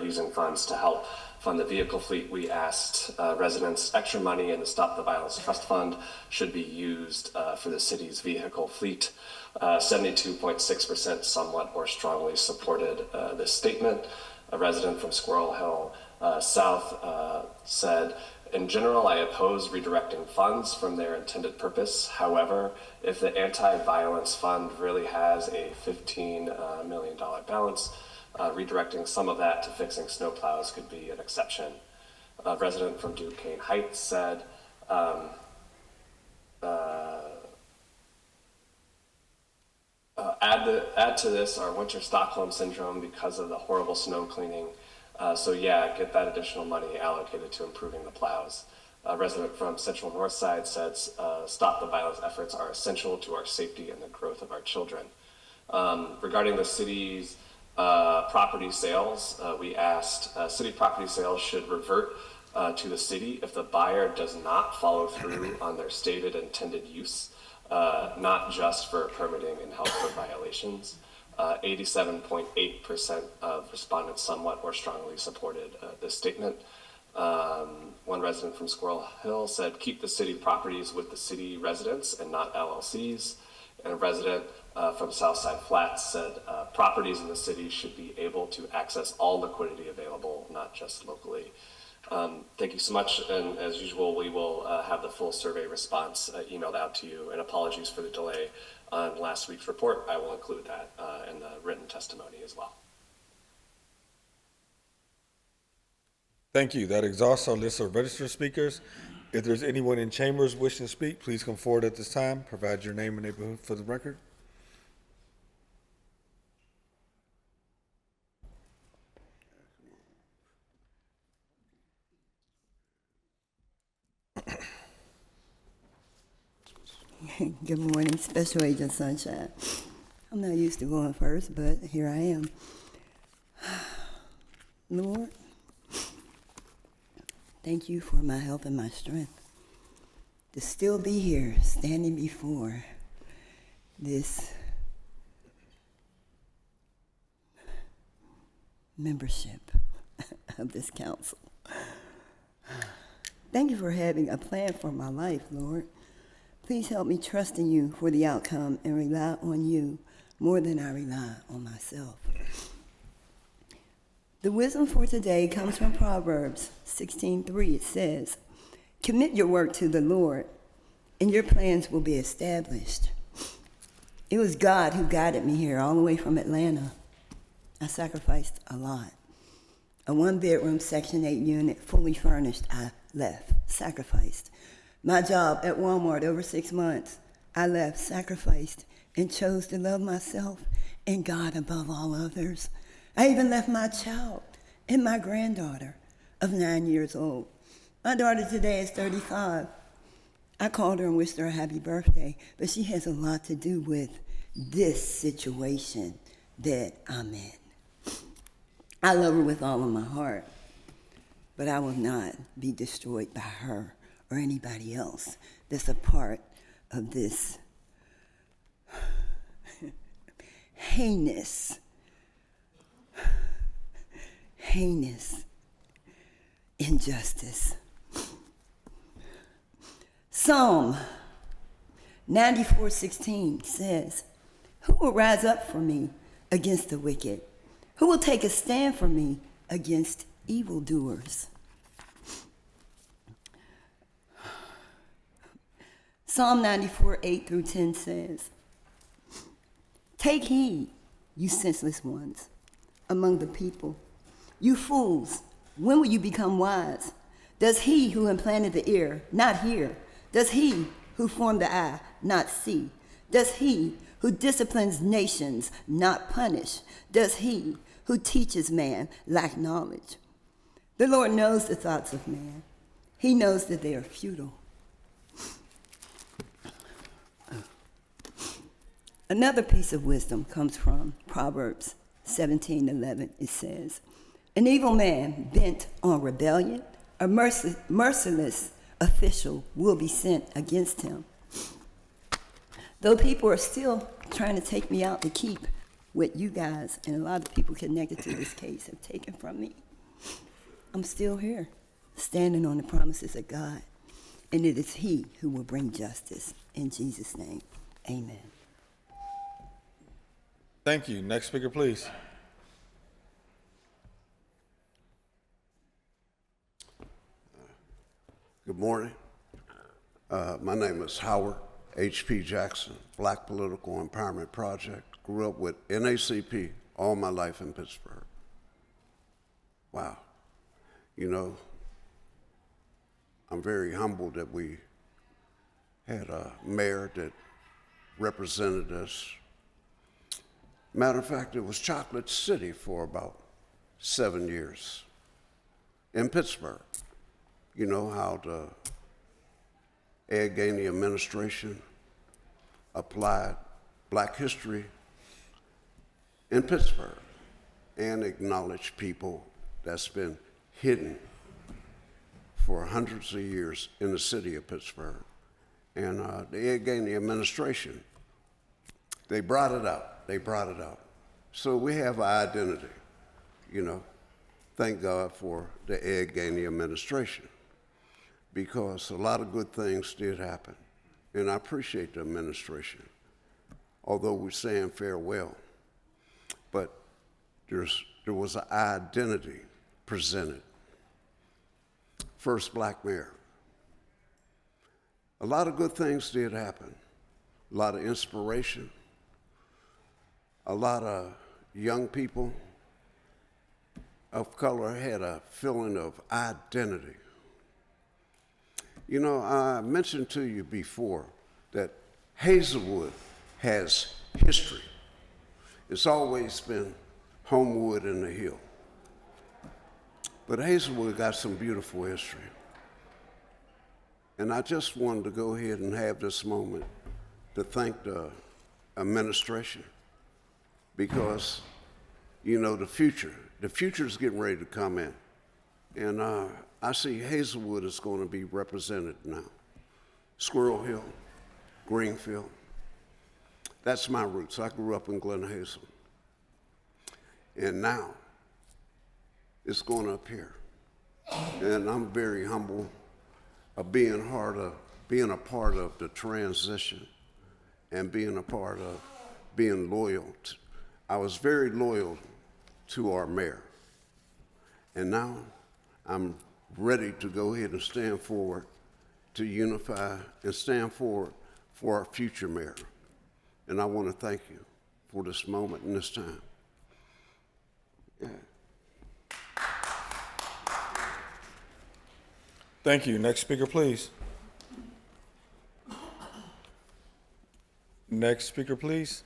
using funds to help fund the vehicle fleet, we asked residents extra money in the Stop the Violence Trust Fund should be used for the city's vehicle fleet. 72.6% somewhat or strongly supported this statement. A resident from Squirrel Hill South said, in general, I oppose redirecting funds from their intended purpose. However, if the anti-violence fund really has a $15 million balance, redirecting some of that to fixing snowplows could be an exception. A resident from Duquesne Heights said, add to this our winter Stockholm syndrome because of the horrible snow cleaning So yeah, get that additional money allocated to improving the plows. A resident from Central Northside says, stop the violence efforts are essential to our safety and the growth of our children. Regarding the city's property sales, we asked city property sales should revert to the city if the buyer does not follow through on their stated intended use, not just for permitting and health code violations. 87.8% of respondents somewhat or strongly supported this statement. One resident from Squirrel Hill said, keep the city properties with the city residents and not LLCs. And a resident from Southside Flats said, properties in the city should be able to access all liquidity available, not just locally. Thank you so much, and as usual, we will have the full survey response emailed out to you, and apologies for the delay on last week's report. I will include that in the written testimony as well. Thank you. That exhausts our list of registered speakers. If there's anyone in chambers wishing to speak, please come forward at this time. Provide your name and neighborhood for the record. Good morning, Special Agent Sunshine. I'm not used to going first, but here I am. Lord, thank you for my health and my strength to still be here standing before this membership of this council. Thank you for having a plan for my life, Lord. Please help me trust in you for the outcome and rely on you more than I rely on myself. The wisdom for today comes from Proverbs 16:3. It says, commit your work to the Lord, and your plans will be established. It was God who guided me here all the way from Atlanta. I sacrificed a lot. A one-bedroom Section 8 unit, fully furnished, I left, sacrificed. My job at Walmart over 6 months, I left, sacrificed, and chose to love myself and God above all others. I even left my child and my granddaughter of 9 years old. My daughter today is 35. I called her and wished her a happy birthday, but she has a lot to do with this situation that I'm in. I love her with all of my heart, but I will not be destroyed by her or anybody else that's a part of this heinous injustice. Psalm 94:16 says, who will rise up for me against the wicked? Who will take a stand for me against evildoers? Psalm 94:8-10 says, take heed, you senseless ones among the people. You fools, when will you become wise? Does he who implanted the ear not hear? Does he who formed the eye not see? Does he who disciplines nations not punish? Does he who teaches man lack knowledge? The Lord knows the thoughts of man. He knows that they are futile. Another piece of wisdom comes from Proverbs 17:11. It says, an evil man bent on rebellion, a merciless official will be sent against him. Though people are still trying to take me out to keep what you guys and a lot of people connected to this case have taken from me, I'm still here, standing on the promises of God, and it is he who will bring justice. In Jesus' name, amen. Thank you. Next speaker, please. Good morning. My name is Howard H.P. Jackson, Black Political Empowerment Project. Grew up with NACP all my life in Pittsburgh. Wow. You know, I'm very humbled that we had a mayor that represented us. Matter of fact, it was Chocolate City for about 7 years. in Pittsburgh. You know how the Ed Gainey administration applied Black history in Pittsburgh and acknowledged people that's been hidden for hundreds of years in the city of Pittsburgh. And the Ed Gainey administration, they brought it out. They brought it out. So we have an identity, you know. Thank God for the Ed Gainey administration, because a lot of good things did happen. And I appreciate the administration, although we're saying farewell. But there was an identity presented. First Black mayor. A lot of good things did happen. A lot of inspiration. A lot of young people of color had a feeling of identity. You know, I mentioned to you before that Hazelwood has history. It's always been Homewood and the Hill. But Hazelwood got some beautiful history. And I just wanted to go ahead and have this moment to thank the administration, because, you know, the future's getting ready to come in. And I see Hazelwood is going to be represented now. Squirrel Hill, Greenfield. That's my roots. I grew up in Glen Hazel. And now it's going to appear. And I'm very humble of being a part of the transition and being a part of being loyal. I was very loyal to our mayor. And now I'm ready to go ahead and stand forward to unify and stand forward for our future mayor. And I want to thank you for this moment and this time. Yeah. Thank you. Next speaker, please. Next speaker, please.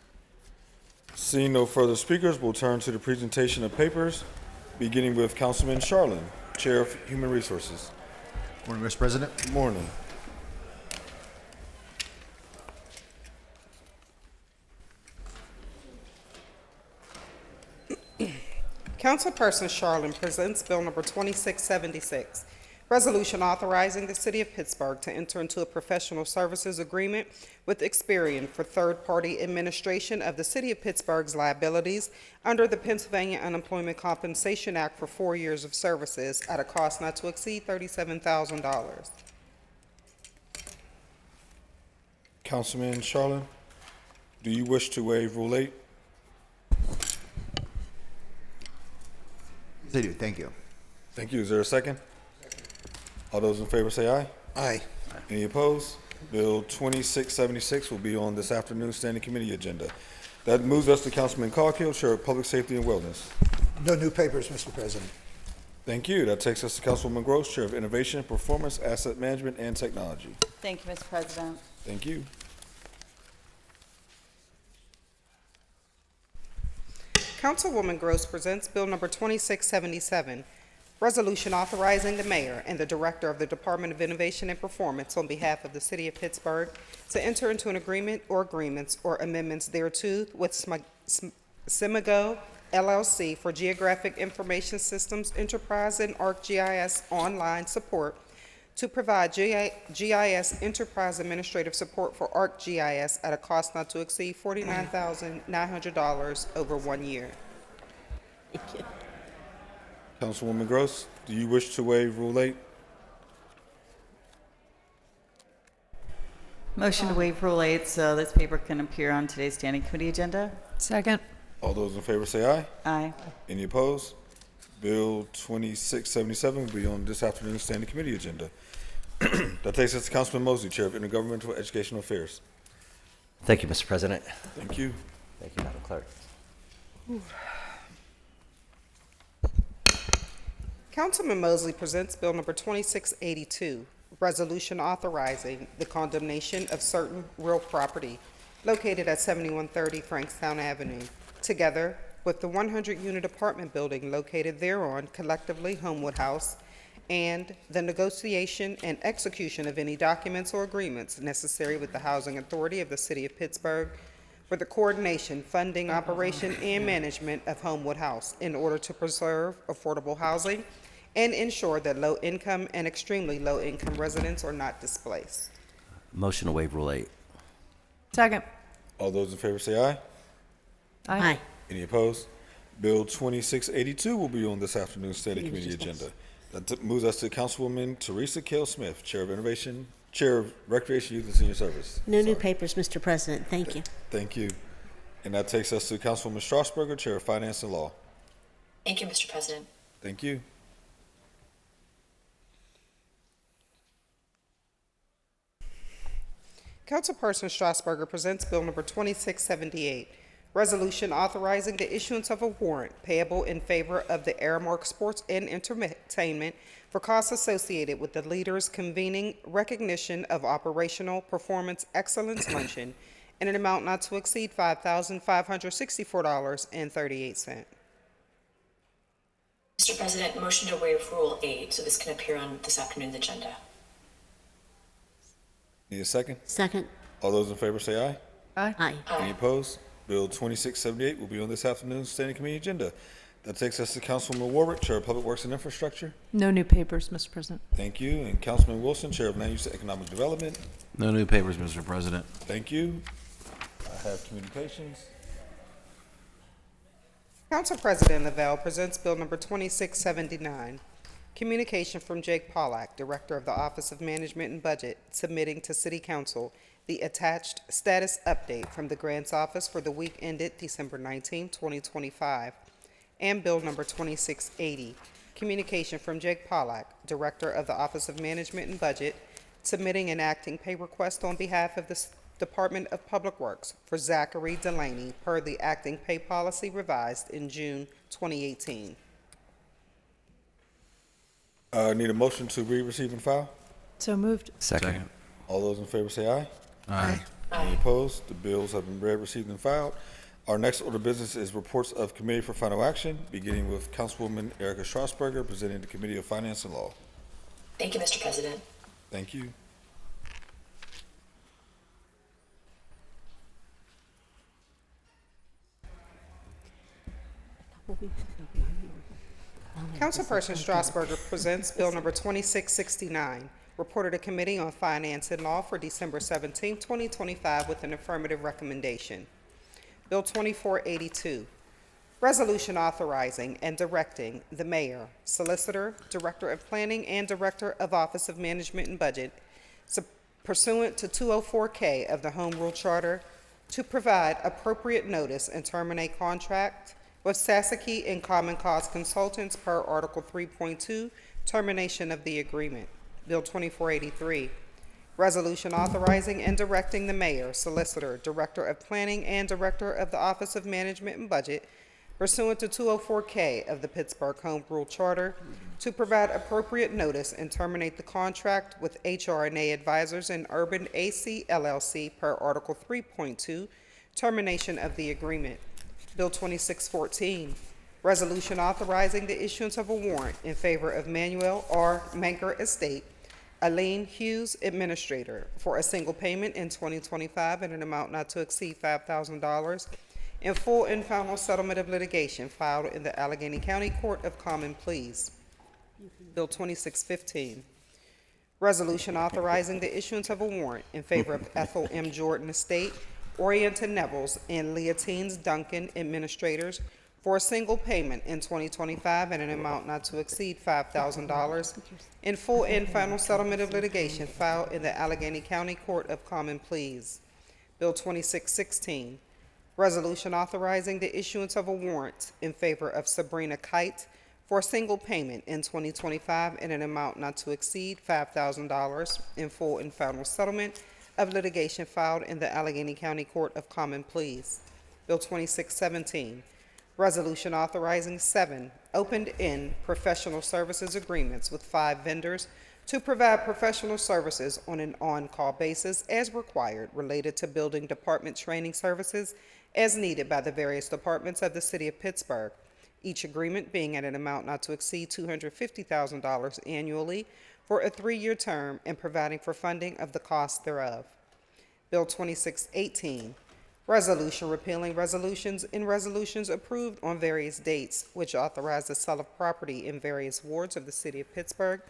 Seeing no further speakers, we'll turn to the presentation of papers, beginning with Councilman Sharlin, Chair of Human Resources. Morning, Mr. President. Good morning. Councilperson Sharlin presents Bill number 2676, resolution authorizing the City of Pittsburgh to enter into a professional services agreement with Experian for third-party administration of the City of Pittsburgh's liabilities under the Pennsylvania Unemployment Compensation Act for 4 years of services at a cost not to exceed $37,000. Councilman Sharlin, do you wish to waive Rule 8? Yes, I do. Thank you. Thank you. Is there a second? All those in favor say aye. Aye. Any opposed? Bill 2676 will be on this afternoon's standing committee agenda. That moves us to Councilman Coghill, Chair of Public Safety and Wellness. No new papers, Mr. President. Thank you. That takes us to Councilwoman Gross, Chair of Innovation, Performance, Asset Management, and Technology. Thank you, Mr. President. Thank you. Councilwoman Gross presents Bill number 2677, resolution authorizing the mayor and the director of the Department of Innovation and Performance on behalf of the City of Pittsburgh to enter into an agreement or agreements or amendments thereto with Simigo LLC for Geographic Information Systems Enterprise and ArcGIS online support to provide GIS enterprise administrative support for ArcGIS at a cost not to exceed $49,900 over 1 year. Councilwoman Gross, do you wish to waive Rule 8? Motion to waive Rule 8 so this paper can appear on today's standing committee agenda. Second. All those in favor say aye. Aye. Any opposed? Bill 2677 will be on this afternoon's standing committee agenda. That takes us to Councilman Mosley, Chair of Intergovernmental Educational Affairs. Thank you, Mr. President. Thank you. Thank you, Madam Clerk. Councilman Mosley presents Bill number 2682, resolution authorizing the condemnation of certain real property located at 7130 Frankstown Avenue, together with the 100-unit apartment building located thereon, collectively Homewood House, and the negotiation and execution of any documents or agreements necessary with the Housing Authority of the City of Pittsburgh for the coordination, funding, operation, and management of Homewood House in order to preserve affordable housing and ensure that low-income and extremely low-income residents are not displaced. Motion to waive Rule 8. Second. All those in favor say aye. Aye. Any opposed? Bill 2682 will be on this afternoon's Standing Committee agenda. That moves us to Councilwoman Teresa Kell Smith, Chair of Recreation, Youth, and Senior Service. No new papers, Mr. President. Thank you. Thank you. And that takes us to Councilwoman Strasburger, Chair of Finance and Law. Thank you, Mr. President. Thank you. Councilperson Strasburger presents Bill number 2678, resolution authorizing the issuance of a warrant payable in favor of the Aramark Sports and Entertainment for costs associated with the leaders convening recognition of operational performance excellence luncheon in an amount not to exceed $5,564.38. Mr. President, motion to waive Rule 8 so this can appear on this afternoon's agenda. Need a second? Second. All those in favor say aye. Aye. Aye. Any opposed? Bill 2678 will be on this afternoon's Standing Committee agenda. That takes us to Councilwoman Warwick, Chair of Public Works and Infrastructure. No new papers, Mr. President. Thank you. And Councilman Wilson, Chair of Land Use and Economic Development. No new papers, Mr. President. Thank you. I have communications. Council President Lavelle presents Bill number 2679, communication from Jake Pollack, Director of the Office of Management and Budget, submitting to City Council the attached status update from the Grants Office for the week ended December 19, 2025, and Bill number 2680, communication from Jake Pollack, Director of the Office of Management and Budget, submitting an acting pay request on behalf of the Department of Public Works for Zachary Delaney per the acting pay policy revised in June 2018. Need a motion to read, receive, and file? So moved. Second. All those in favor say aye. Aye. Any opposed? The bills have been read, received, and filed. Our next order of business is reports of committee for final action, beginning with Councilwoman Erica Strasburger, presenting the Committee of Finance and Law. Thank you, Mr. President. Thank you. Councilperson Strasburger presents Bill number 2669, reported to Committee on Finance and Law for December 17, 2025, with an affirmative recommendation. Bill 2482, resolution authorizing and directing the mayor, solicitor, director of planning, and director of Office of Management and Budget, pursuant to 204K of the Home Rule Charter, to provide appropriate notice and terminate contract with Sasaki and Common Cause Consultants per Article 3.2, termination of the agreement. Bill 2483, resolution authorizing and directing the mayor, solicitor, director of planning, and director of the Office of Management and Budget, pursuant to 204K of the Pittsburgh Home Rule Charter, to provide appropriate notice and terminate the contract with HR&A Advisors and Urban AC LLC per Article 3.2, termination of the agreement. Bill 2614, resolution authorizing the issuance of a warrant in favor of Manuel R. Manker Estate, Aline Hughes, Administrator, for a single payment in 2025 in an amount not to exceed $5,000 in full and final settlement of litigation filed in the Allegheny County Court of Common Pleas. Bill 2615, resolution authorizing the issuance of a warrant in favor of Ethel M. Jordan Estate, Orienta Nevels, and Leontines Duncan, Administrators, for a single payment in 2025 in an amount not to exceed $5,000 in full and final settlement of litigation filed in the Allegheny County Court of Common Pleas. Bill 2616, resolution authorizing the issuance of a warrant in favor of Sabrina Kite for a single payment in 2025 in an amount not to exceed $5,000 in full and final settlement of litigation filed in the Allegheny County Court of Common Pleas. Bill 2617, resolution authorizing 7 opened-end professional services agreements with 5 vendors to provide professional services on an on-call basis as required related to building department training services as needed by the various departments of the City of Pittsburgh, each agreement being at an amount not to exceed $250,000 annually for a 3-year term and providing for funding of the cost thereof. Bill 2618, resolution repealing resolutions and resolutions approved on various dates, which authorize the sale of property in various wards of the city of Pittsburgh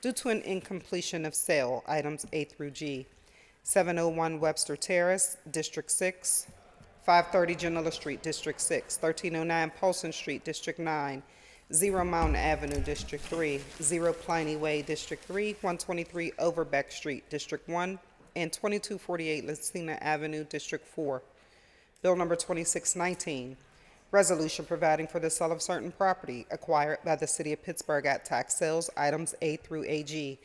due to an incompletion of sale, items A through G. 701 Webster Terrace, District 6, 530 Genola Street, District 6, 1309 Polson Street, District 9, 0 Mountain Avenue, District 3, 0 Pliny Way, District 3, 123 Overbeck Street, District 1, and 2248 Lucina Avenue, District 4. Bill number 2619, resolution providing for the sale of certain property acquired by the city of Pittsburgh at tax sales, items A through AG.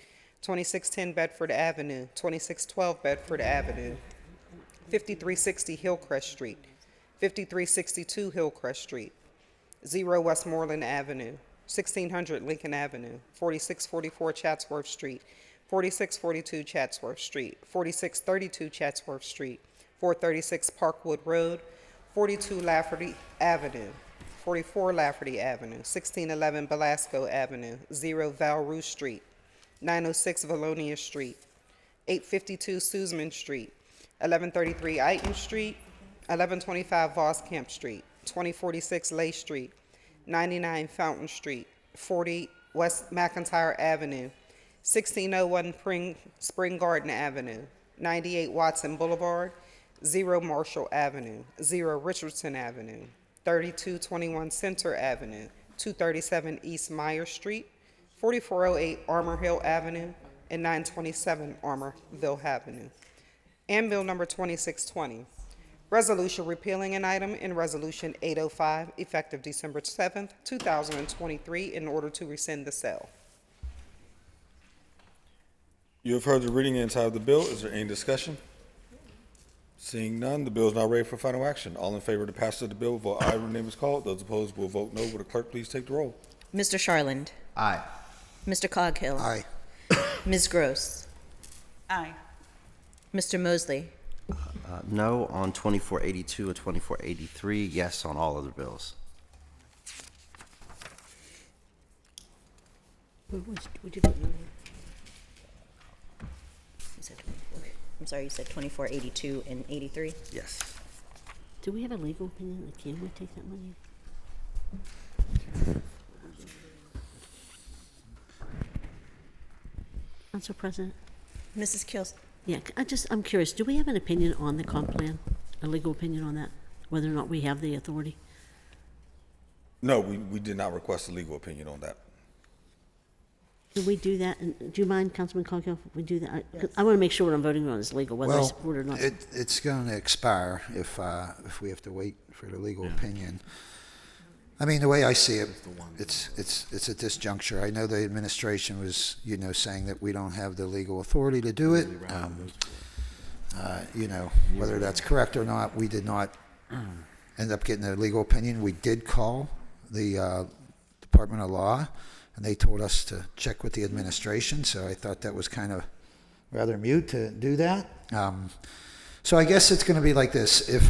2610 Bedford Avenue, 2612 Bedford Avenue, 5360 Hillcrest Street, 5362 Hillcrest Street, 0 Westmoreland Avenue, 1600 Lincoln Avenue, 4644 Chatsworth Street, 4642 Chatsworth Street, 4632 Chatsworth Street, 436 Parkwood Road, 42 Lafferty Avenue, 44 Lafferty Avenue, 1611 Belasco Avenue, 0 Val Rouge Street, 906 Valonia Street, 852 Sussman Street, 1133 Eiton Street, 1125 Voss Camp Street, 2046 Lay Street, 99 Fountain Street, 40 West McIntyre Avenue, 1601 Spring Garden Avenue, 98 Watson Boulevard, 0 Marshall Avenue, 0 Richardson Avenue, 3221 Center Avenue, 237 East Meyer Street, 4408 Armour Hill Avenue, and 927 Armourville Avenue. And Bill number 2620, resolution repealing an item in Resolution 805, effective December 7th, 2023, in order to rescind the sale. You have heard the reading and title of the bill. Is there any discussion? Seeing none, the bill is now ready for final action. All in favor of the passage of the bill, vote aye when the name is called. Those opposed will vote no. Will the clerk please take the roll? Mr. Charland. Aye. Mr. Coghill. Aye. Ms. Gross. Aye. Mr. Mosley. No on 2482 and 2483. Yes on all other bills. Would you vote no? You said 24. I'm sorry, you said 2482 and 83? Yes. Do we have a legal opinion? Can we take that money? Council President? Mrs. Kills. Yeah, I'm curious, do we have an opinion on the comp plan? A legal opinion on that? Whether or not we have the authority? No, we did not request a legal opinion on that. Can we do that? And do you mind, Councilman Coghill, if we do that? I want to make sure what I'm voting on is legal, whether I support it or not. It's going to expire if we have to wait for the legal opinion. I mean, the way I see it, it's at this juncture. I know the administration was, saying that we don't have the legal authority to do it. Whether that's correct or not, we did not end up getting a legal opinion. We did call the Department of Law, and they told us to check with the administration. So I thought that was kind of rather mute to do that. So I guess it's going to be like this. If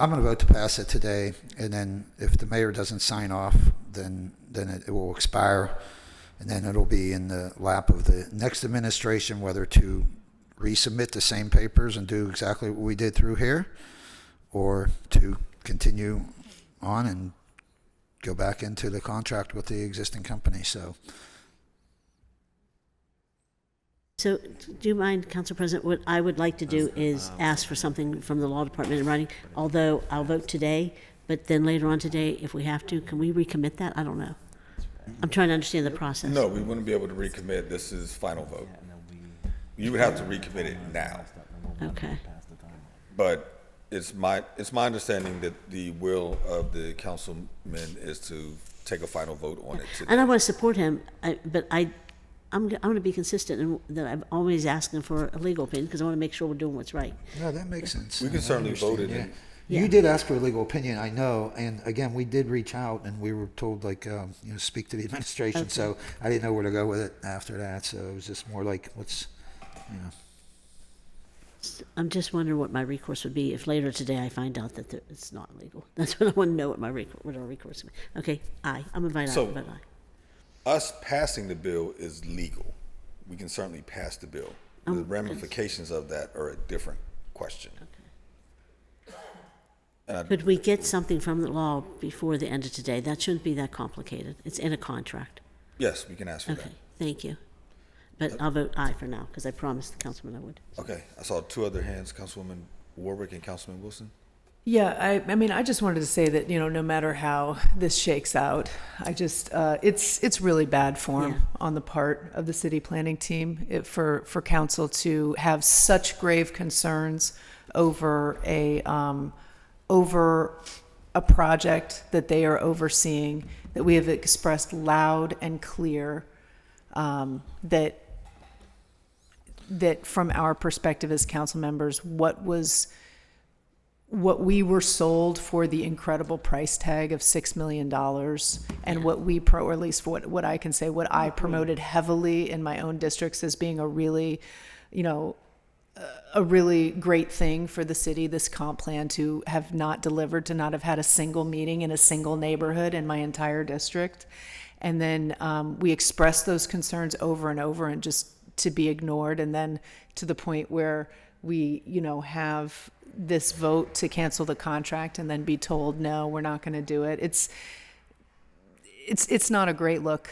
I'm going to vote to pass it today, and then if the mayor doesn't sign off, then it will expire, and then it'll be in the lap of the next administration whether to resubmit the same papers and do exactly what we did through here, or to continue on and go back into the contract with the existing company. So do you mind, Council President, what I would like to do is ask for something from the law department in writing, although I'll vote today, but then later on today, if we have to, can we recommit that? I don't know. I'm trying to understand the process. No, we wouldn't be able to recommit. This is final vote. You would have to recommit it now. Okay. But it's my understanding that the will of the councilman is to take a final vote on it today. And I want to support him, but I'm going to be consistent in that I'm always asking for a legal opinion because I want to make sure we're doing what's right. No, that makes sense. We can certainly vote it in. You did ask for a legal opinion, I know, and again, we did reach out, and we were told, speak to the administration, Okay. so I didn't know where to go with it after that, so it was just more like, I'm just wondering what my recourse would be if later today I find out that it's not legal. That's what I want to know, what our recourse would be. Okay, aye. I'm going to vote aye. So- I'm gonna vote aye. Us passing the bill is legal. We can certainly pass the bill. The ramifications of that are a different question. Could we get something from the law before the end of today? That shouldn't be that complicated. It's in a contract. Yes, we can ask for that. Okay, thank you. But I'll vote aye for now, because I promised the councilman I would. Okay, I saw two other hands, Councilwoman Warwick and Councilman Wilson. Yeah, I mean, I just wanted to say that, no matter how this shakes out, I just, it's really bad form on the part of the city planning team for council to have such grave concerns over a project that they are overseeing, that we have expressed loud and clear, that from our perspective as council members, what we were sold for the incredible price tag of $6 million, and what we or at least what I can say, what I promoted heavily in my own districts as being a really great thing for the city, this comp plan, to have not delivered, to not have had a single meeting in a single neighborhood in my entire district. And then we expressed those concerns over and over, and just to be ignored, and then to the point where we, have this vote to cancel the contract and then be told, no, we're not going to do it. It's not a great look.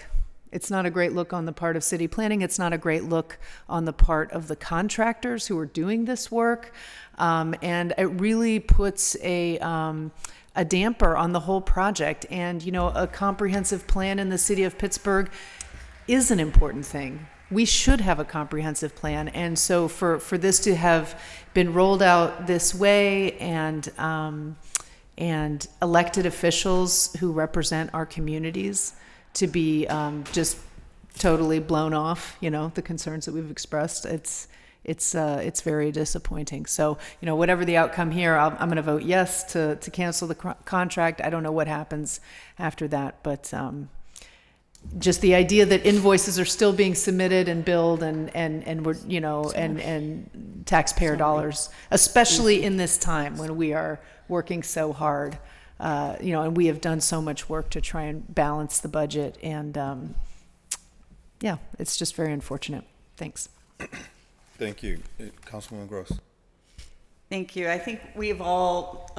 It's not a great look on the part of city planning. It's not a great look on the part of the contractors who are doing this work. And it really puts a damper on the whole project. And, a comprehensive plan in the city of Pittsburgh is an important thing. We should have a comprehensive plan. And so for this to have been rolled out this way, and elected officials who represent our communities to be just totally blown off, the concerns that we've expressed, it's very disappointing. So, whatever the outcome here, I'm going to vote yes to cancel the contract. I don't know what happens after that, but just the idea that invoices are still being submitted and billed, and we're, and taxpayer dollars, especially in this time when we are working so hard, and we have done so much work to try and balance the budget, and it's just very unfortunate. Thanks. Thank you. Councilwoman Gross. Thank you. I think we've all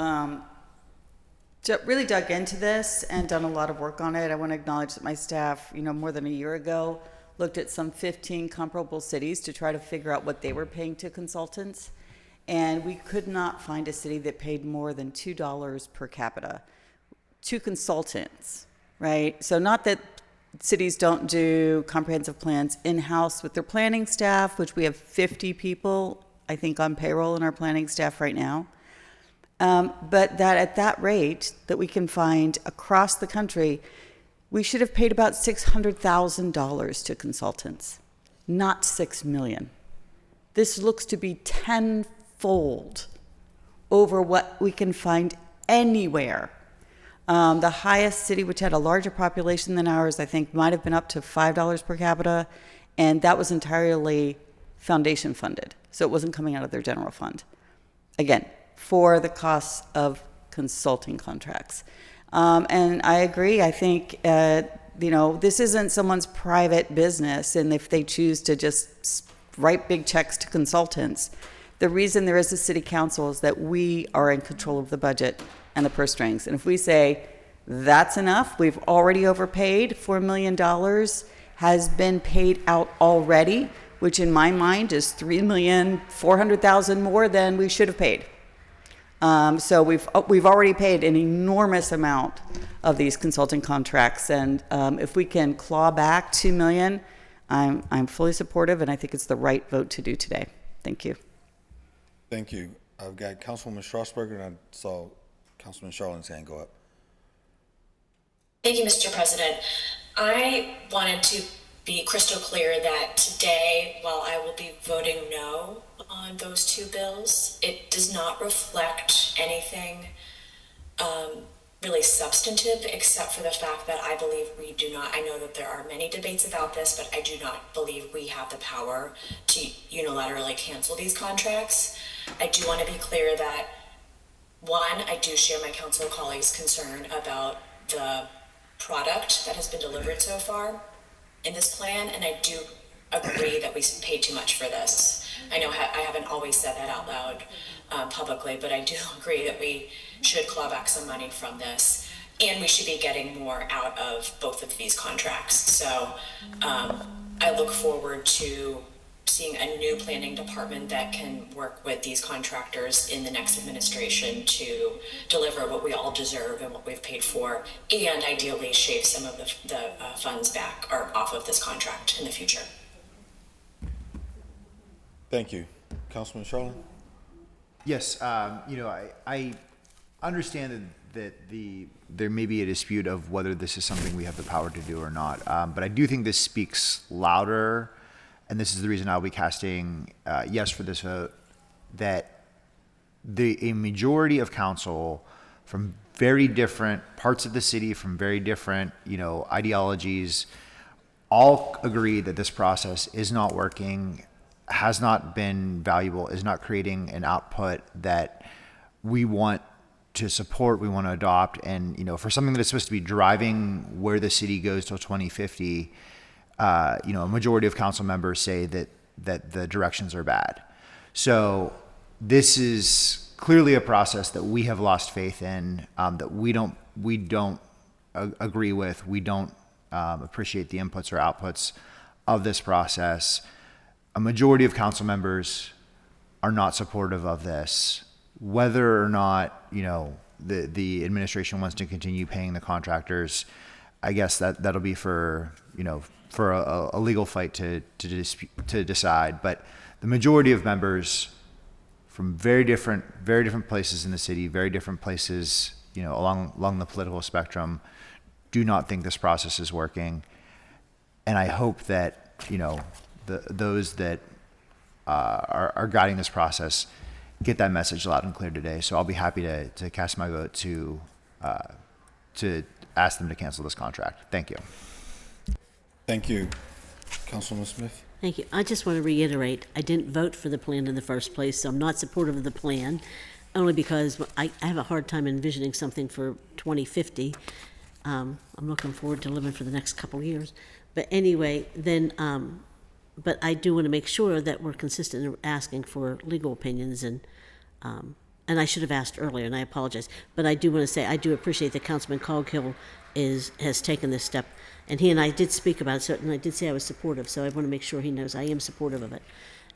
really dug into this and done a lot of work on it. I want to acknowledge that my staff, more than a year ago, looked at some 15 comparable cities to try to figure out what they were paying to consultants. And we could not find a city that paid more than $2 per capita to consultants, right? So not that cities don't do comprehensive plans in-house with their planning staff, which we have 50 people, I think, on payroll in our planning staff right now. But that at that rate that we can find across the country, we should have paid about $600,000 to consultants, not $6 million. This looks to be tenfold over what we can find anywhere. The highest city, which had a larger population than ours, I think might have been up to $5 per capita, and that was entirely foundation funded. So it wasn't coming out of their general fund. Again, for the costs of consulting contracts. And I agree. I think, this isn't someone's private business, and if they choose to just write big checks to consultants, the reason there is a city council is that we are in control of the budget and the purse strings. And if we say, that's enough, we've already overpaid, $4 million has been paid out already, which in my mind is $3,400,000 more than we should have paid. So we've already paid an enormous amount of these consulting contracts, and if we can claw back $2 million, I'm fully supportive, and I think it's the right vote to do today. Thank you. Thank you. I've got Councilwoman Strasburger, and I saw Councilman Charlin's hand go up. Thank you, Mr. President. I wanted to be crystal clear that today, while I will be voting no on those two bills, it does not reflect anything really substantive, except for the fact that I believe we do not, I know that there are many debates about this, but I do not believe we have the power to unilaterally cancel these contracts. I do want to be clear that, one, I do share my council colleagues' concern about the product that has been delivered so far in this plan, and I do agree that we paid too much for this. I know I haven't always said that out loud publicly, but I do agree that we should claw back some money from this, and we should be getting more out of both of these contracts. So I look forward to seeing a new planning department that can work with these contractors in the next administration to deliver what we all deserve and what we've paid for, and ideally shave some of the funds back or off of this contract in the future. Thank you. Councilman Charlin? Yes, I understand that there may be a dispute of whether this is something we have the power to do or not, but I do think this speaks louder, and this is the reason I'll be casting yes for this vote, that a majority of council from very different parts of the city, from very different ideologies, all agree that this process is not working, has not been valuable, is not creating an output that we want to support, we want to adopt. And, for something that's supposed to be driving where the city goes till 2050, a majority of council members say that the directions are bad. So this is clearly a process that we have lost faith in, that we don't agree with. We don't appreciate the inputs or outputs of this process. A majority of council members are not supportive of this. Whether or not, the administration wants to continue paying the contractors, I guess that'll be for a legal fight to decide. But the majority of members from very different places in the city, very different places, along the political spectrum, do not think this process is working. And I hope that, those that are guiding this process get that message loud and clear today. So I'll be happy to cast my vote to ask them to cancel this contract. Thank you. Thank you. Councilman Smith? Thank you. I just want to reiterate, I didn't vote for the plan in the first place, so I'm not supportive of the plan, only because I have a hard time envisioning something for 2050. I'm looking forward to living for the next couple of years. But anyway, then, but I do want to make sure that we're consistent in asking for legal opinions, and I should have asked earlier, and I apologize. But I do want to say I do appreciate that Councilman Coghill has taken this step, and he and I did speak about it, so, and I did say I was supportive. So I want to make sure he knows I am supportive of it.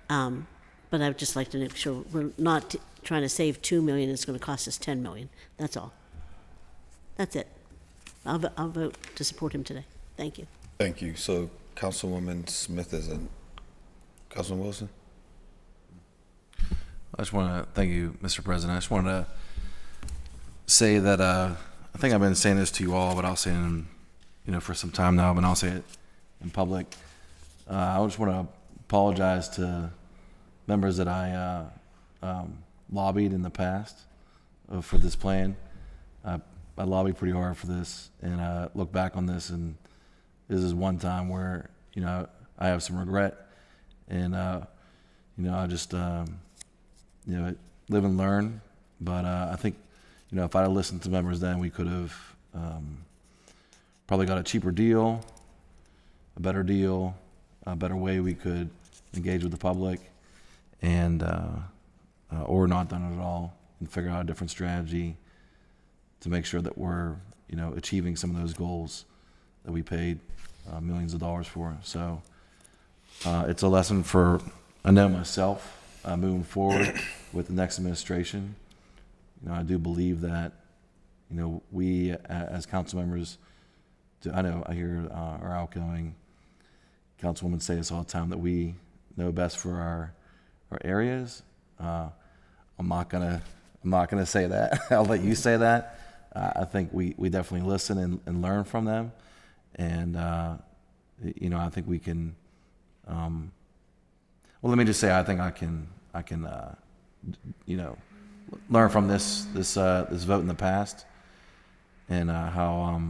But I would just like to make sure we're not trying to save $2 million. It's going to cost us $10 million. That's all. That's it. I'll vote to support him today. Thank you. Thank you. So Councilwoman Smith is in. Councilman Wilson? I just want to thank you, Mr. President. I just wanted to say that I think I've been saying this to you all, but I'll say it for some time now, but I'll say it in public. I just want to apologize to members that I lobbied in the past for this plan. I lobbied pretty hard for this, and I look back on this, and this is one time where I have some regret, and I just live and learn. But I think if I had listened to members then, we could have probably got a cheaper deal, a better way we could engage with the public, and or not done it at all and figure out a different strategy to make sure that we're achieving some of those goals that we paid millions of dollars for. So it's a lesson for myself moving forward with the next administration. I do believe that we as council members, I hear our outgoing councilwoman say this all the time, that we know best for our areas. I'm not gonna say that. I'll let you say that. I think we definitely listen and learn from them, and I think we can. Well, let me just say, I think I can learn from this vote in the past, and how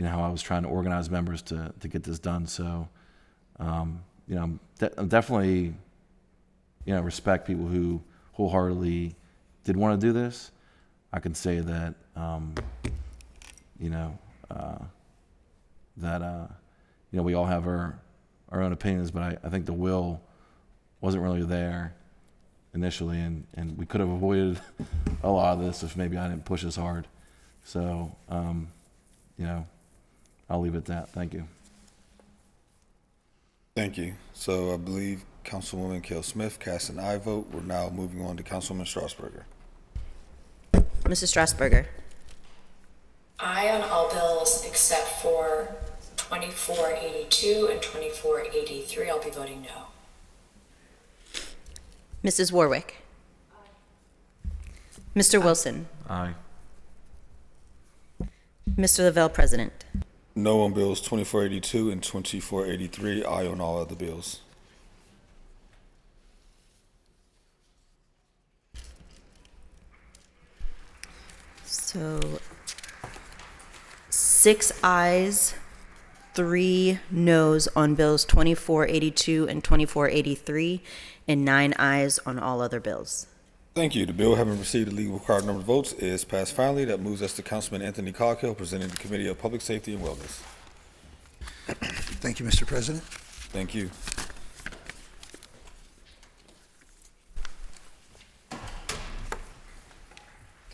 how I was trying to organize members to get this done. So I'm definitely respect people who wholeheartedly did want to do this. I can say that we all have our own opinions, but I think the will wasn't really there initially, and we could have avoided a lot of this if maybe I didn't push as hard. So I'll leave it at that. Thank you. Thank you. So I believe Councilwoman Kell Smith cast an aye vote. We're now moving on to Councilwoman Strasburger. Mrs. Strasburger. Aye on all bills except for 2482 and 2483. I'll be voting no. Mrs. Warwick. Mr. Wilson. Aye. Mr. Lavelle, President. No on bills 2482 and 2483. Aye on all other bills. So 6 ayes, 3 noes on bills 2482 and 2483, and 9 ayes on all other bills. Thank you. The bill, having received the legal required number of votes, is passed finally. That moves us to Councilman Anthony Coghill, presenting the Committee of Public Safety and Wellness. Thank you, Mr. President. Thank you.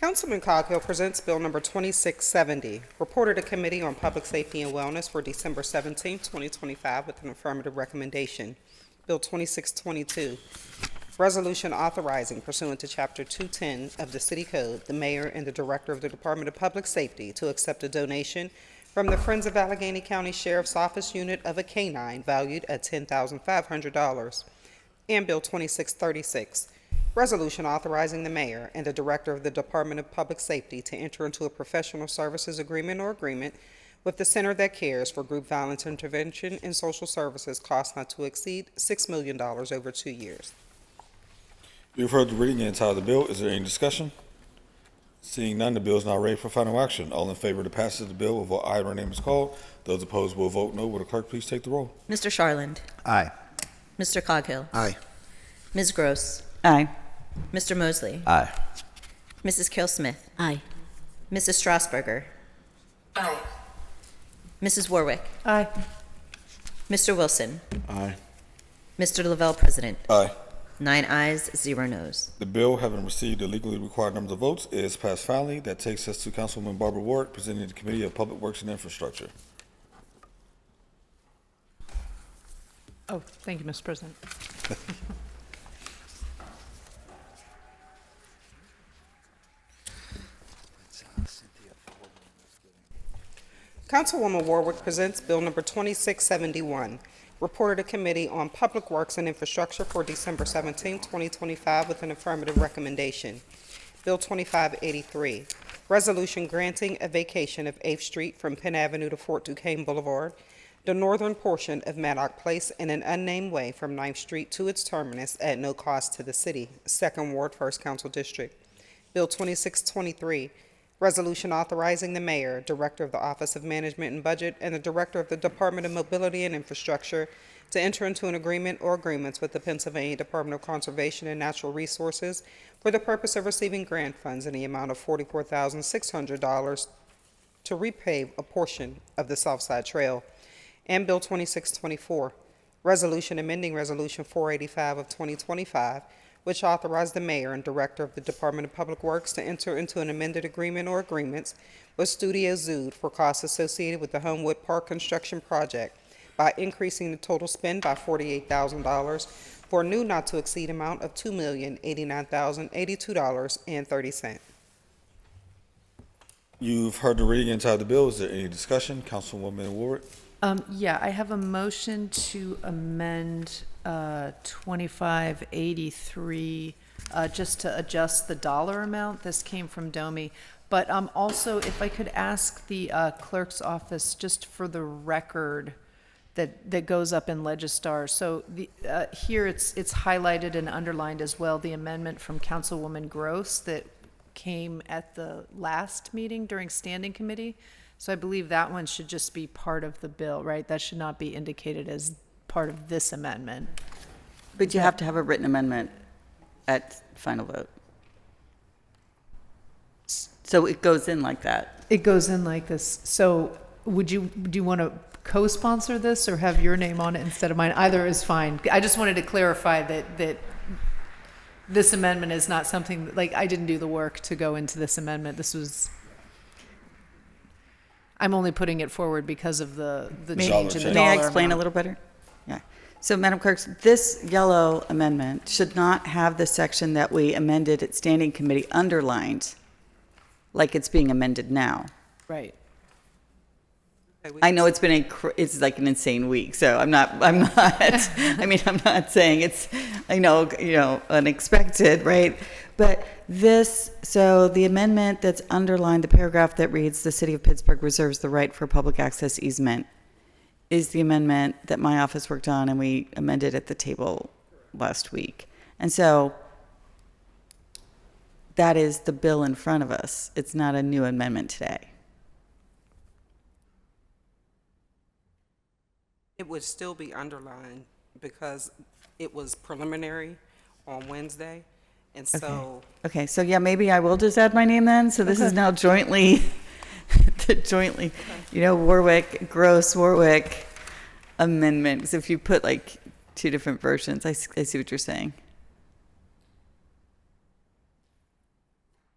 Councilman Coghill presents Bill number 2670, reported to Committee on Public Safety and Wellness for December 17, 2025, with an affirmative recommendation. Bill 2622, resolution authorizing pursuant to Chapter 210 of the City Code, the mayor and the director of the Department of Public Safety to accept a donation from the Friends of Allegheny County Sheriff's Office unit of a canine valued at $10,500. And Bill 2636, resolution authorizing the mayor and the director of the Department of Public Safety to enter into a professional services agreement or agreement with the Center That Cares for Group Violence Intervention and Social Services, cost not to exceed $6 million over 2 years. You've heard the reading and title of the bill. Is there any discussion? Seeing none, the bill is now ready for final action. All in favor of the passage of the bill will vote aye when her name is called. Those opposed will vote no. Will the clerk please take the roll? Mr. Charland. Aye. Mr. Coghill. Aye. Ms. Gross. Aye. Mr. Mosley. Aye. Mrs. Kell Smith. Aye. Mrs. Strasburger. Aye. Mrs. Warwick. Aye. Mr. Wilson. Aye. Mr. Lavelle, President. Aye. 9 ayes, 0 noes. The bill, having received the legally required number of votes, is passed finally. That takes us to Councilwoman Barbara Ward, presenting the Committee of Public Works and Infrastructure. Oh, thank you, Mr. President. Councilwoman Warwick presents Bill number 2671, reported to Committee on Public Works and Infrastructure for December 17, 2025, with an affirmative recommendation. Bill 2583, resolution granting a vacation of 8th Street from Penn Avenue to Fort Duquesne Boulevard, the northern portion of Maddock Place, in an unnamed way from 9th Street to its terminus at no cost to the city, 2nd Ward, 1st Council District. Bill 2623, resolution authorizing the mayor, director of the Office of Management and Budget, and the director of the Department of Mobility and Infrastructure to enter into an agreement or agreements with the Pennsylvania Department of Conservation and Natural Resources for the purpose of receiving grant funds in the amount of $44,600 to repave a portion of the South Side Trail. And Bill 2624, resolution amending Resolution 485 of 2025, which authorized the mayor and director of the Department of Public Works to enter into an amended agreement or agreements with Studio Zood for costs associated with the Homewood Park construction project by increasing the total spend by $48,000 for a new not-to-exceed amount of $2,089,082.30. You've heard the reading and title of the bill. Is there any discussion? Councilwoman Warwick. Yeah, I have a motion to amend 2583 just to adjust the dollar amount. This came from Domi. But also, if I could ask the clerk's office, just for the record, that goes up in Legistar. So here it's highlighted and underlined as well, the amendment from Councilwoman Gross that came at the last meeting during standing committee. So I believe that one should just be part of the bill, right? That should not be indicated as part of this amendment. But you have to have a written amendment at final vote. So it goes in like that. It goes in like this. So do you want to co-sponsor this or have your name on it instead of mine? Either is fine. I just wanted to clarify that this amendment is not something, like, I didn't do the work to go into this amendment. I'm only putting it forward because of the change in the dollar May I explain amount. a little better? Yeah. So, Madam Clerk, this yellow amendment should not have the section that we amended at standing committee underlined like it's being amended now. Right. I know it's been it's like an insane week, so I'm not I mean, I'm not saying it's, unexpected, right? But so the amendment that's underlined, the paragraph that reads, "The City of Pittsburgh reserves the right for public access easement," is the amendment that my office worked on, and we amended at the table last week. And so that is the bill in front of us. It's not a new amendment today. It would still be underlined because it was preliminary on Wednesday, and so. Okay, so yeah, maybe I will just add my name then. So this is now jointly, Warwick, Gross, Warwick amendment. Because if you put like two different versions, I see what you're saying.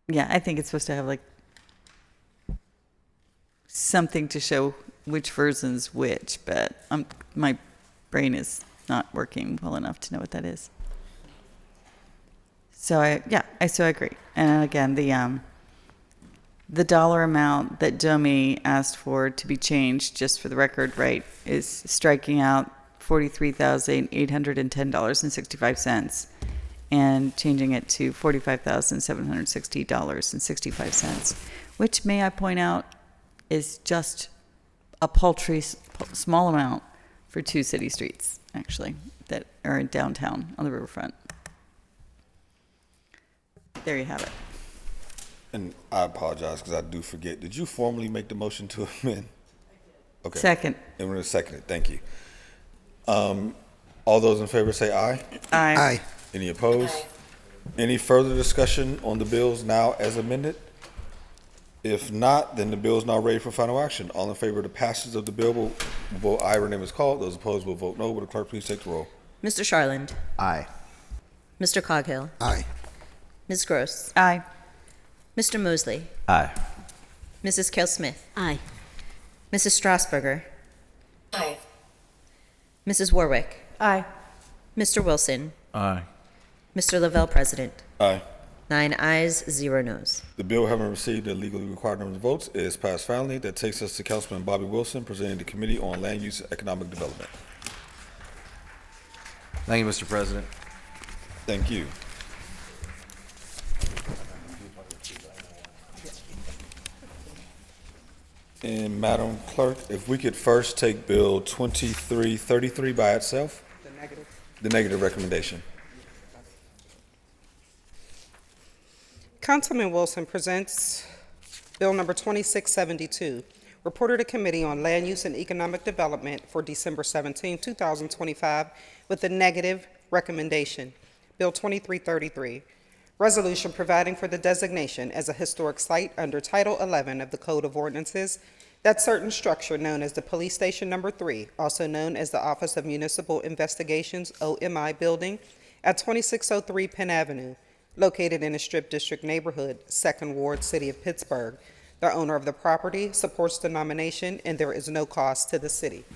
Yeah, I think it's supposed to have like something to show which version's which, but my brain is not working well enough to know what that is. So I agree. And again, the dollar amount that Domi asked for to be changed, just for the record, right, is striking out $43,810.65 and changing it to $45,760.65, which, may I point out, is just a paltry small amount for two city streets, actually, that are in downtown on the riverfront. There you have it. And I apologize because I do forget. Did you formally make the motion to amend? Okay. Second. And we're going to second it. Thank you. All those in favor say aye. Aye. Aye. Any opposed? Any further discussion on the bills now as amended? If not, then the bill is now ready for final action. All in favor of the passage of the bill will vote aye when name is called. Those opposed will vote no. Will the clerk please take the roll? Mr. Charland. Aye. Mr. Coghill. Aye. Ms. Gross. Aye. Mr. Mosley. Aye. Mrs. Kell-Smith. Aye. Mrs. Strasburger. Aye. Mrs. Warwick. Aye. Mr. Wilson. Aye. Mr. Lavelle, President. Aye. 9 ayes, 0 noes. The bill, having received the legally required number of votes, is passed finally. That takes us to Councilman Bobby Wilson, presenting the Committee on Land Use and Economic Development. Thank you, Mr. President. Thank you. And Madam Clerk, if we could first take Bill 2333 by itself. The negative recommendation. Councilman Wilson presents Bill number 2672, reported to Committee on Land Use and Economic Development for December 17, 2025, with a negative recommendation. Bill 2333, resolution providing for the designation as a historic site under Title 11 of the Code of Ordinances that certain structure known as the Police Station Number 3, also known as the Office of Municipal Investigations, OMI Building, at 2603 Penn Avenue, located in a Strip District neighborhood, 2nd Ward, City of Pittsburgh. The owner of the property supports the nomination, and there is no cost to the city.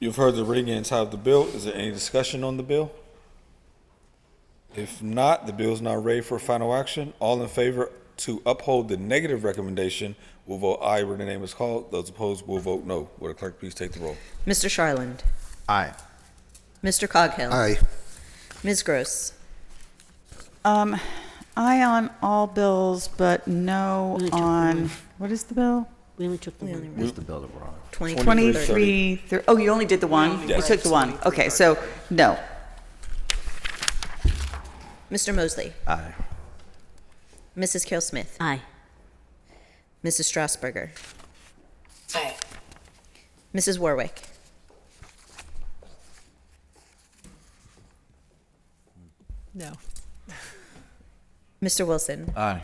You've heard the reading and entirety of the bill. Is there any discussion on the bill? If not, the bill is now ready for final action. All in favor to uphold the negative recommendation will vote aye when the name is called. Those opposed will vote no. Will the clerk please take the roll? Mr. Charland. Aye. Mr. Coghill. Aye. Ms. Gross. Aye on all bills, but no on, what is the bill? We only took the one. Where's the bill that we're on? 23. Oh, you only did the one? Yes. You took the one. Okay, so no. Mr. Mosley. Aye. Mrs. Kell Smith. Aye. Mrs. Strasburger. Aye. Mrs. Warwick. No. Mr. Wilson. Aye.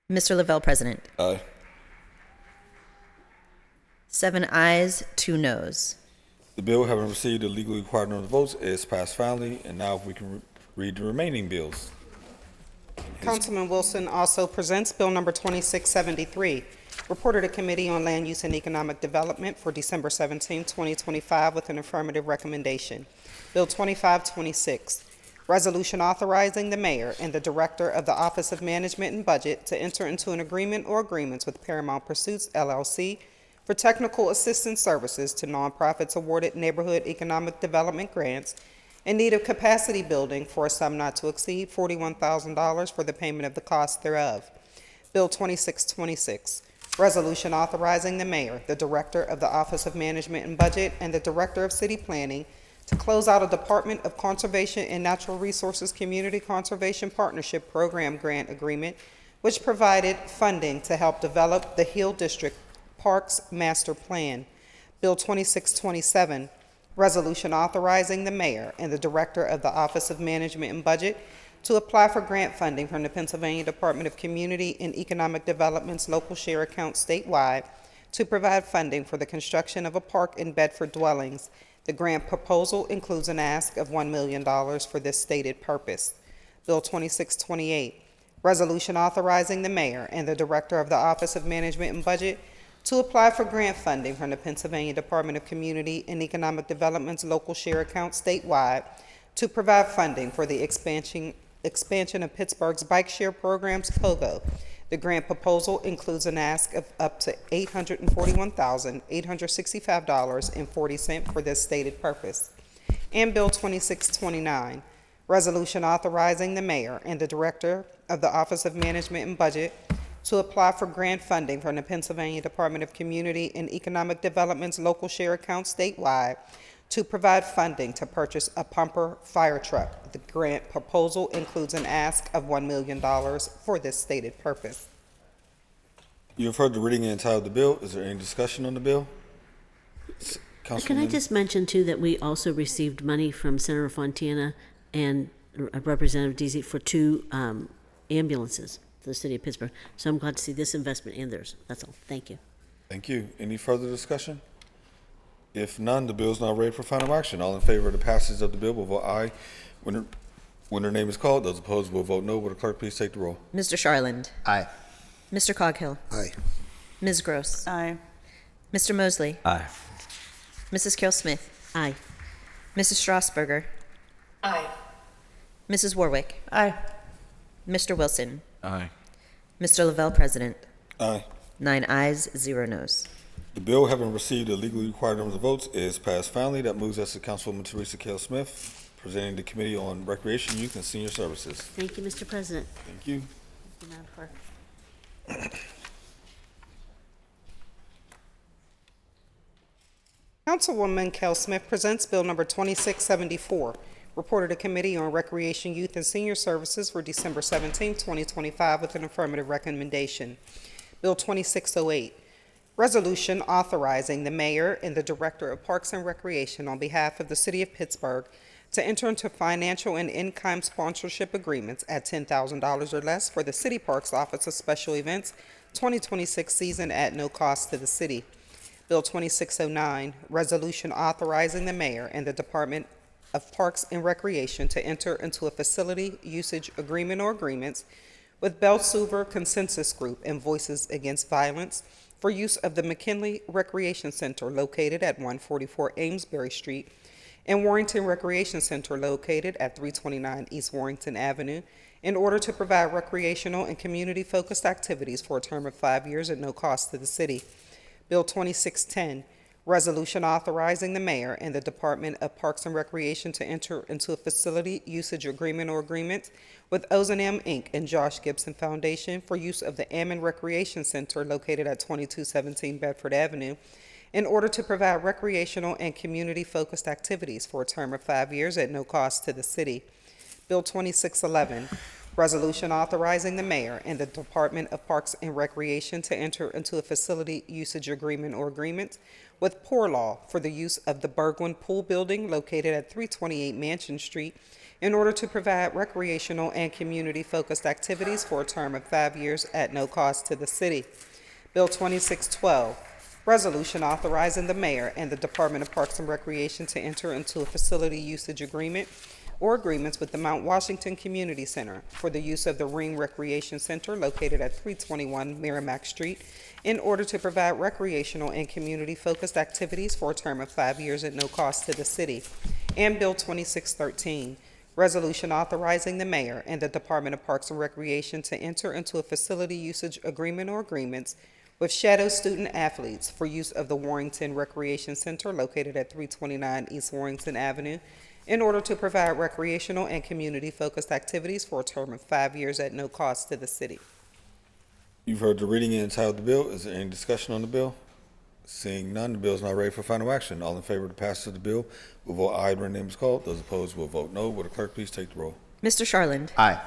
Mr. Lavelle, President. Aye. 7 ayes, 2 noes. The bill, having received the legally required number of votes, is passed finally. And now if we can read the remaining bills. Councilman Wilson also presents Bill number 2673, reported to Committee on Land Use and Economic Development for December 17, 2025, with an affirmative recommendation. Bill 2526, resolution authorizing the mayor and the director of the Office of Management and Budget to enter into an agreement or agreements with Paramount Pursuits, LLC, for technical assistance services to nonprofits awarded neighborhood economic development grants in need of capacity building for a sum not to exceed $41,000 for the payment of the cost thereof. Bill 2626, resolution authorizing the mayor, the director of the Office of Management and Budget, and the director of city planning to close out a Department of Conservation and Natural Resources Community Conservation Partnership Program grant agreement, which provided funding to help develop the Hill District Parks Master Plan. Bill 2627, resolution authorizing the mayor and the director of the Office of Management and Budget to apply for grant funding from the Pennsylvania Department of Community and Economic Development's local share account statewide to provide funding for the construction of a park in Bedford dwellings. The grant proposal includes an ask of $1 million for this stated purpose. Bill 2628, resolution authorizing the mayor and the director of the Office of Management and Budget to apply for grant funding from the Pennsylvania Department of Community and Economic Development's local share account statewide to provide funding for the expansion of Pittsburgh's bike share programs, POGO. The grant proposal includes an ask of up to $841,865.40 for this stated purpose. And Bill 2629, resolution authorizing the mayor and the director of the Office of Management and Budget to apply for grant funding from the Pennsylvania Department of Community and Economic Development's local share account statewide to provide funding to purchase a pumper fire truck. The grant proposal includes an ask of $1 million for this stated purpose. You have heard the reading and title of the bill. Is there any discussion on the bill? Can I just mention, too, that we also received money from Senator Fontana and Representative Deasy for 2 ambulances for the city of Pittsburgh. So I'm glad to see this investment and theirs. That's all. Thank you. Thank you. Any further discussion? If none, the bill is now ready for final action. All in favor of the passage of the bill will vote aye when their name is called. Those opposed will vote no. Will the clerk please take the roll? Mr. Charland. Aye. Mr. Coghill. Aye. Ms. Gross. Aye. Mr. Mosley. Aye. Mrs. Kell Smith. Aye. Mrs. Strasburger. Aye. Mrs. Warwick. Aye. Mr. Wilson. Aye. Mr. Lavelle, President. Aye. 9 ayes, 0 noes. The bill, having received the legally required number of votes, is passed finally. That moves us to Councilwoman Teresa Kell Smith, presenting the Committee on Recreation, Youth, and Senior Services. Thank you, Mr. President. Thank you. Thank you, Madam Clerk. Councilwoman Kell Smith presents Bill number 2674, reported to Committee on Recreation, Youth, and Senior Services for December 17, 2025, with an affirmative recommendation. Bill 2608, resolution authorizing the mayor and the director of Parks and Recreation on behalf of the city of Pittsburgh to enter into financial and in-kind sponsorship agreements at $10,000 or less for the City Parks Office of Special Events 2026 season at no cost to the city. Bill 2609, resolution authorizing the mayor and the Department of Parks and Recreation to enter into a facility usage agreement or agreements with Belsuver Consensus Group and Voices Against Violence for use of the McKinley Recreation Center located at 144 Amesbury Street and Warrington Recreation Center located at 329 East Warrington Avenue in order to provide recreational and community-focused activities for a term of 5 years at no cost to the city. Bill 2610, resolution authorizing the mayor and the Department of Parks and Recreation to enter into a facility usage agreement or agreement with O&M Inc. and Josh Gibson Foundation for use of the Ammon Recreation Center located at 2217 Bedford Avenue in order to provide recreational and community-focused activities for a term of 5 years at no cost to the city. Bill 2611, resolution authorizing the mayor and the Department of Parks and Recreation to enter into a facility usage agreement or agreement with Poor Law for the use of the Bergwin Pool Building located at 328 Mansion Street in order to provide recreational and community-focused activities for a term of 5 years at no cost to the city. Bill 2612, resolution authorizing the mayor and the Department of Parks and Recreation to enter into a facility usage agreement or agreements with the Mount Washington Community Center for the use of the Ring Recreation Center located at 321 Merrimack Street in order to provide recreational and community-focused activities for a term of 5 years at no cost to the city. And Bill 2613, resolution authorizing the mayor and the Department of Parks and Recreation to enter into a facility usage agreement or agreements with Shadow Student Athletes for use of the Warrington Recreation Center located at 329 East Warrington Avenue in order to provide recreational and community-focused activities for a term of 5 years at no cost to the city. You've heard the reading and title of the bill. Is there any discussion on the bill? Seeing none, the bill is now ready for final action. All in favor of the passage of the bill will vote aye when the name is called. Those opposed will vote no. Will the clerk please take the roll? Mr. Charland. Aye.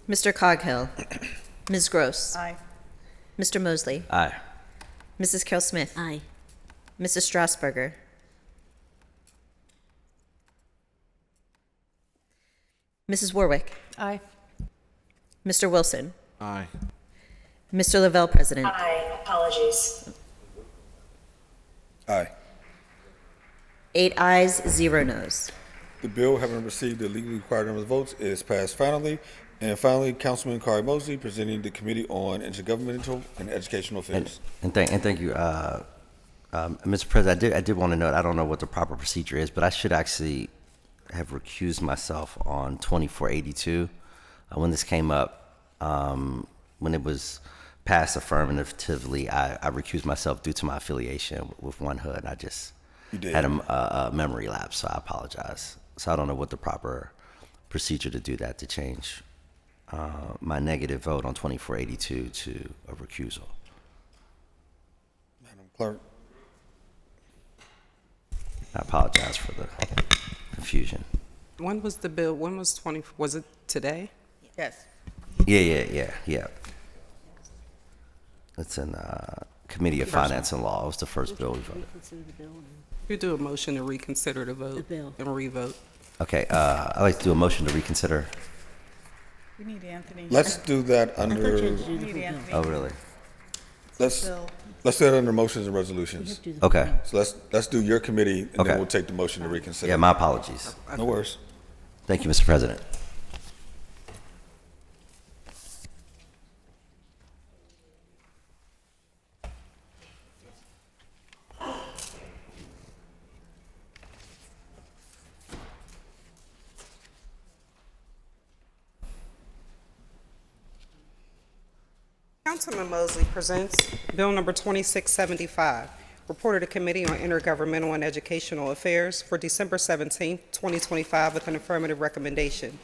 Mr. Coghill. Ms. Gross. Aye. Mr. Mosley. Aye. Mrs. Carol Smith. Aye. Mrs. Strasburger. Mrs. Warwick. Aye. Mr. Wilson. Aye. Mr. Lavelle, President. Aye. Apologies. Aye. 8 ayes, 0 noes. The bill, having received the legally required number of votes, is passed finally. And finally, Councilman Kari Mosley presenting the Committee on Intergovernmental and Educational Affairs. And thank you, Mr. President. I did want to note, I don't know what the proper procedure is, but I should actually have recused myself on 2482 when this came up. When it was passed affirmatively, I recused myself due to my affiliation with One Hood. I just had a memory lapse, so I apologize. So I don't know what the proper procedure to do that, to change my negative vote on 2482 to a recusal. Madam Clerk. I apologize for the confusion. When was the bill, was it today? Yes. Yeah. It's in Committee of Finance and Law. It was the first bill we voted. You do a motion to reconsider the vote and revote. Okay, I'd like to do a motion to reconsider. We need Anthony. Let's do that under. We need Anthony. Oh, really? Let's do that under motions and resolutions. Okay. So let's do your committee, and Okay. then we'll take the motion to reconsider. Yeah, my apologies. No worries. Thank you, Mr. President. Councilman Mosley presents Bill number 2675, reported to Committee on Intergovernmental and Educational Affairs for December 17, 2025, with an affirmative recommendation.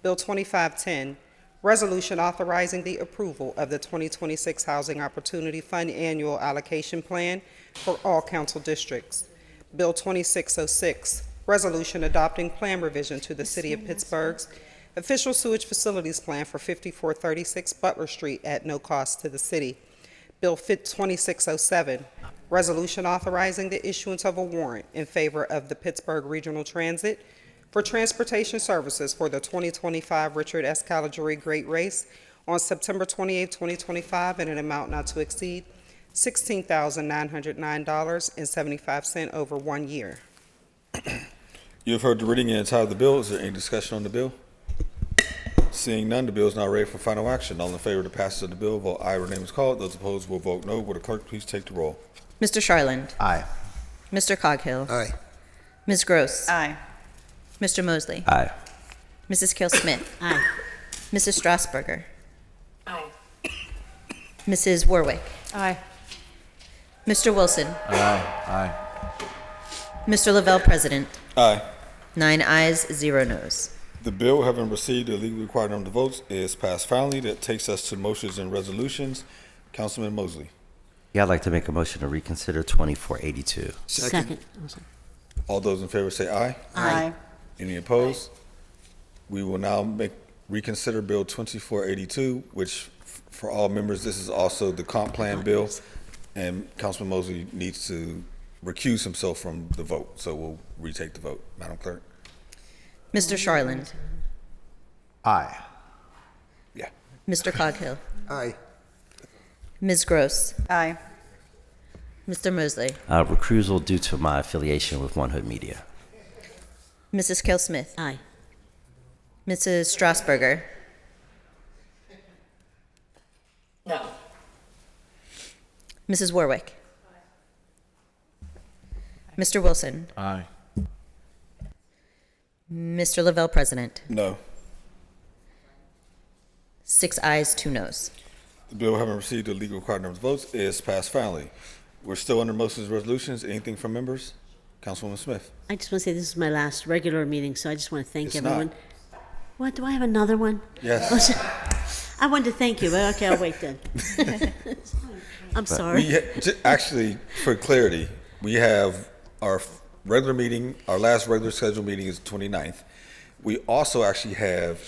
Bill 2510, resolution authorizing the approval of the 2026 Housing Opportunity Fund Annual Allocation Plan for all council districts. Bill 2606, resolution adopting plan revision to the City of Pittsburgh's official sewage facilities plan for 5436 Butler Street at no cost to the city. Bill 2607, resolution authorizing the issuance of a warrant in favor of the Pittsburgh Regional Transit for transportation services for the 2025 Richard S. Caligari Great Race on September 28, 2025, in an amount not to exceed $16,909.75 over 1 year. You have heard the reading and title of the bill. Is there any discussion on the bill? Seeing none, the bill is now ready for final action. All in favor of the passage of the bill, vote aye when the name is called. Those opposed will vote no. Will the clerk please take the roll? Mr. Charland. Aye. Mr. Coghill. Aye. Ms. Gross. Aye. Mr. Mosley. Aye. Mrs. Carol Smith. Aye. Mrs. Strasburger. Aye. Mrs. Warwick. Aye. Mr. Wilson. Aye. Mr. Lavelle, President. Aye. 9 ayes, 0 noes. The bill, having received the legally required number of votes, is passed finally. That takes us to motions and resolutions. Councilman Mosley. Yeah, I'd like to make a motion to reconsider 2482. Second. All those in favor say aye. Aye. Any opposed? We will now reconsider Bill 2482, which for all members, this is also the comp plan bill. And Councilman Mosley needs to recuse himself from the vote. So we'll retake the vote. Madam Clerk? Mr. Charland. Aye. Yeah. Mr. Coghill. Aye. Ms. Gross. Aye. Mr. Mosley. Recusal due to my affiliation with One Hood Media. Mrs. Kell Smith. Aye. Mrs. Strasburger. No. Mrs. Warwick. Mr. Wilson. Aye. Mr. Lavelle, President. No. 6 ayes, 2 noes. The bill, having received the legal required number of votes, is passed finally. We're still under motions and resolutions. Anything from members? Councilwoman Smith. I just want to say this is my last regular meeting, so I just want to thank It's everyone. not. What, do I have another one? Yes. I wanted to thank you, but okay, I'll wait then. I'm sorry. Actually, for clarity, we have our regular meeting, our last regular scheduled meeting is the 29th. We also actually have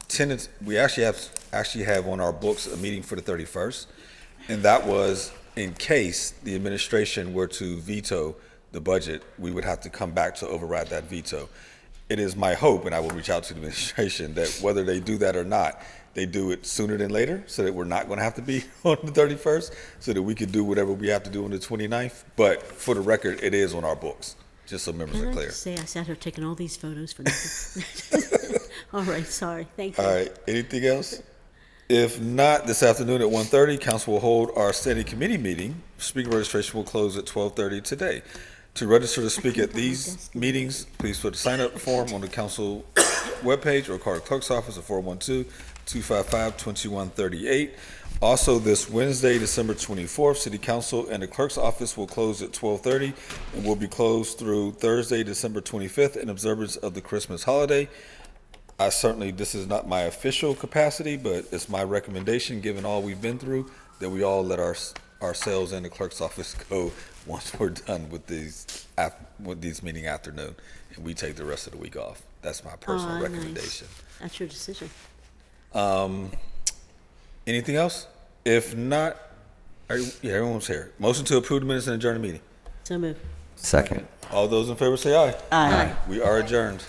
tenants, we actually have on our books a meeting for the 31st. And that was in case the administration were to veto the budget, we would have to come back to override that veto. It is my hope, and I will reach out to the administration, that whether they do that or not, they do it sooner than later so that we're not going to have to be on the 31st, so that we can do whatever we have to do on the 29th. But for the record, it is on our books, just so members Can are I clear. just say I sat here taking all these photos for nothing? All right, sorry. Thank you. All right, anything else? If not, this afternoon at 1:30, council will hold our standing committee meeting. Speaker registration will close at 12:30 today. To register to speak at these meetings, please fill the sign-up form on the council webpage or call the clerk's office at 412-255-2138. Also, this Wednesday, December 24th, City Council and the clerk's office will close at 12:30 and will be closed through Thursday, December 25th in observance of the Christmas holiday. This is not my official capacity, but it's my recommendation, given all we've been through, that we all let ourselves and the clerk's office go once we're done with these meeting afternoon, and we take the rest of the week off. That's my personal recommendation. Nice. That's your decision. Anything else? If not, everyone's here. Motion to approve the minutes and adjourn the meeting. So move. Second. All those in favor say aye. Aye. We are adjourned.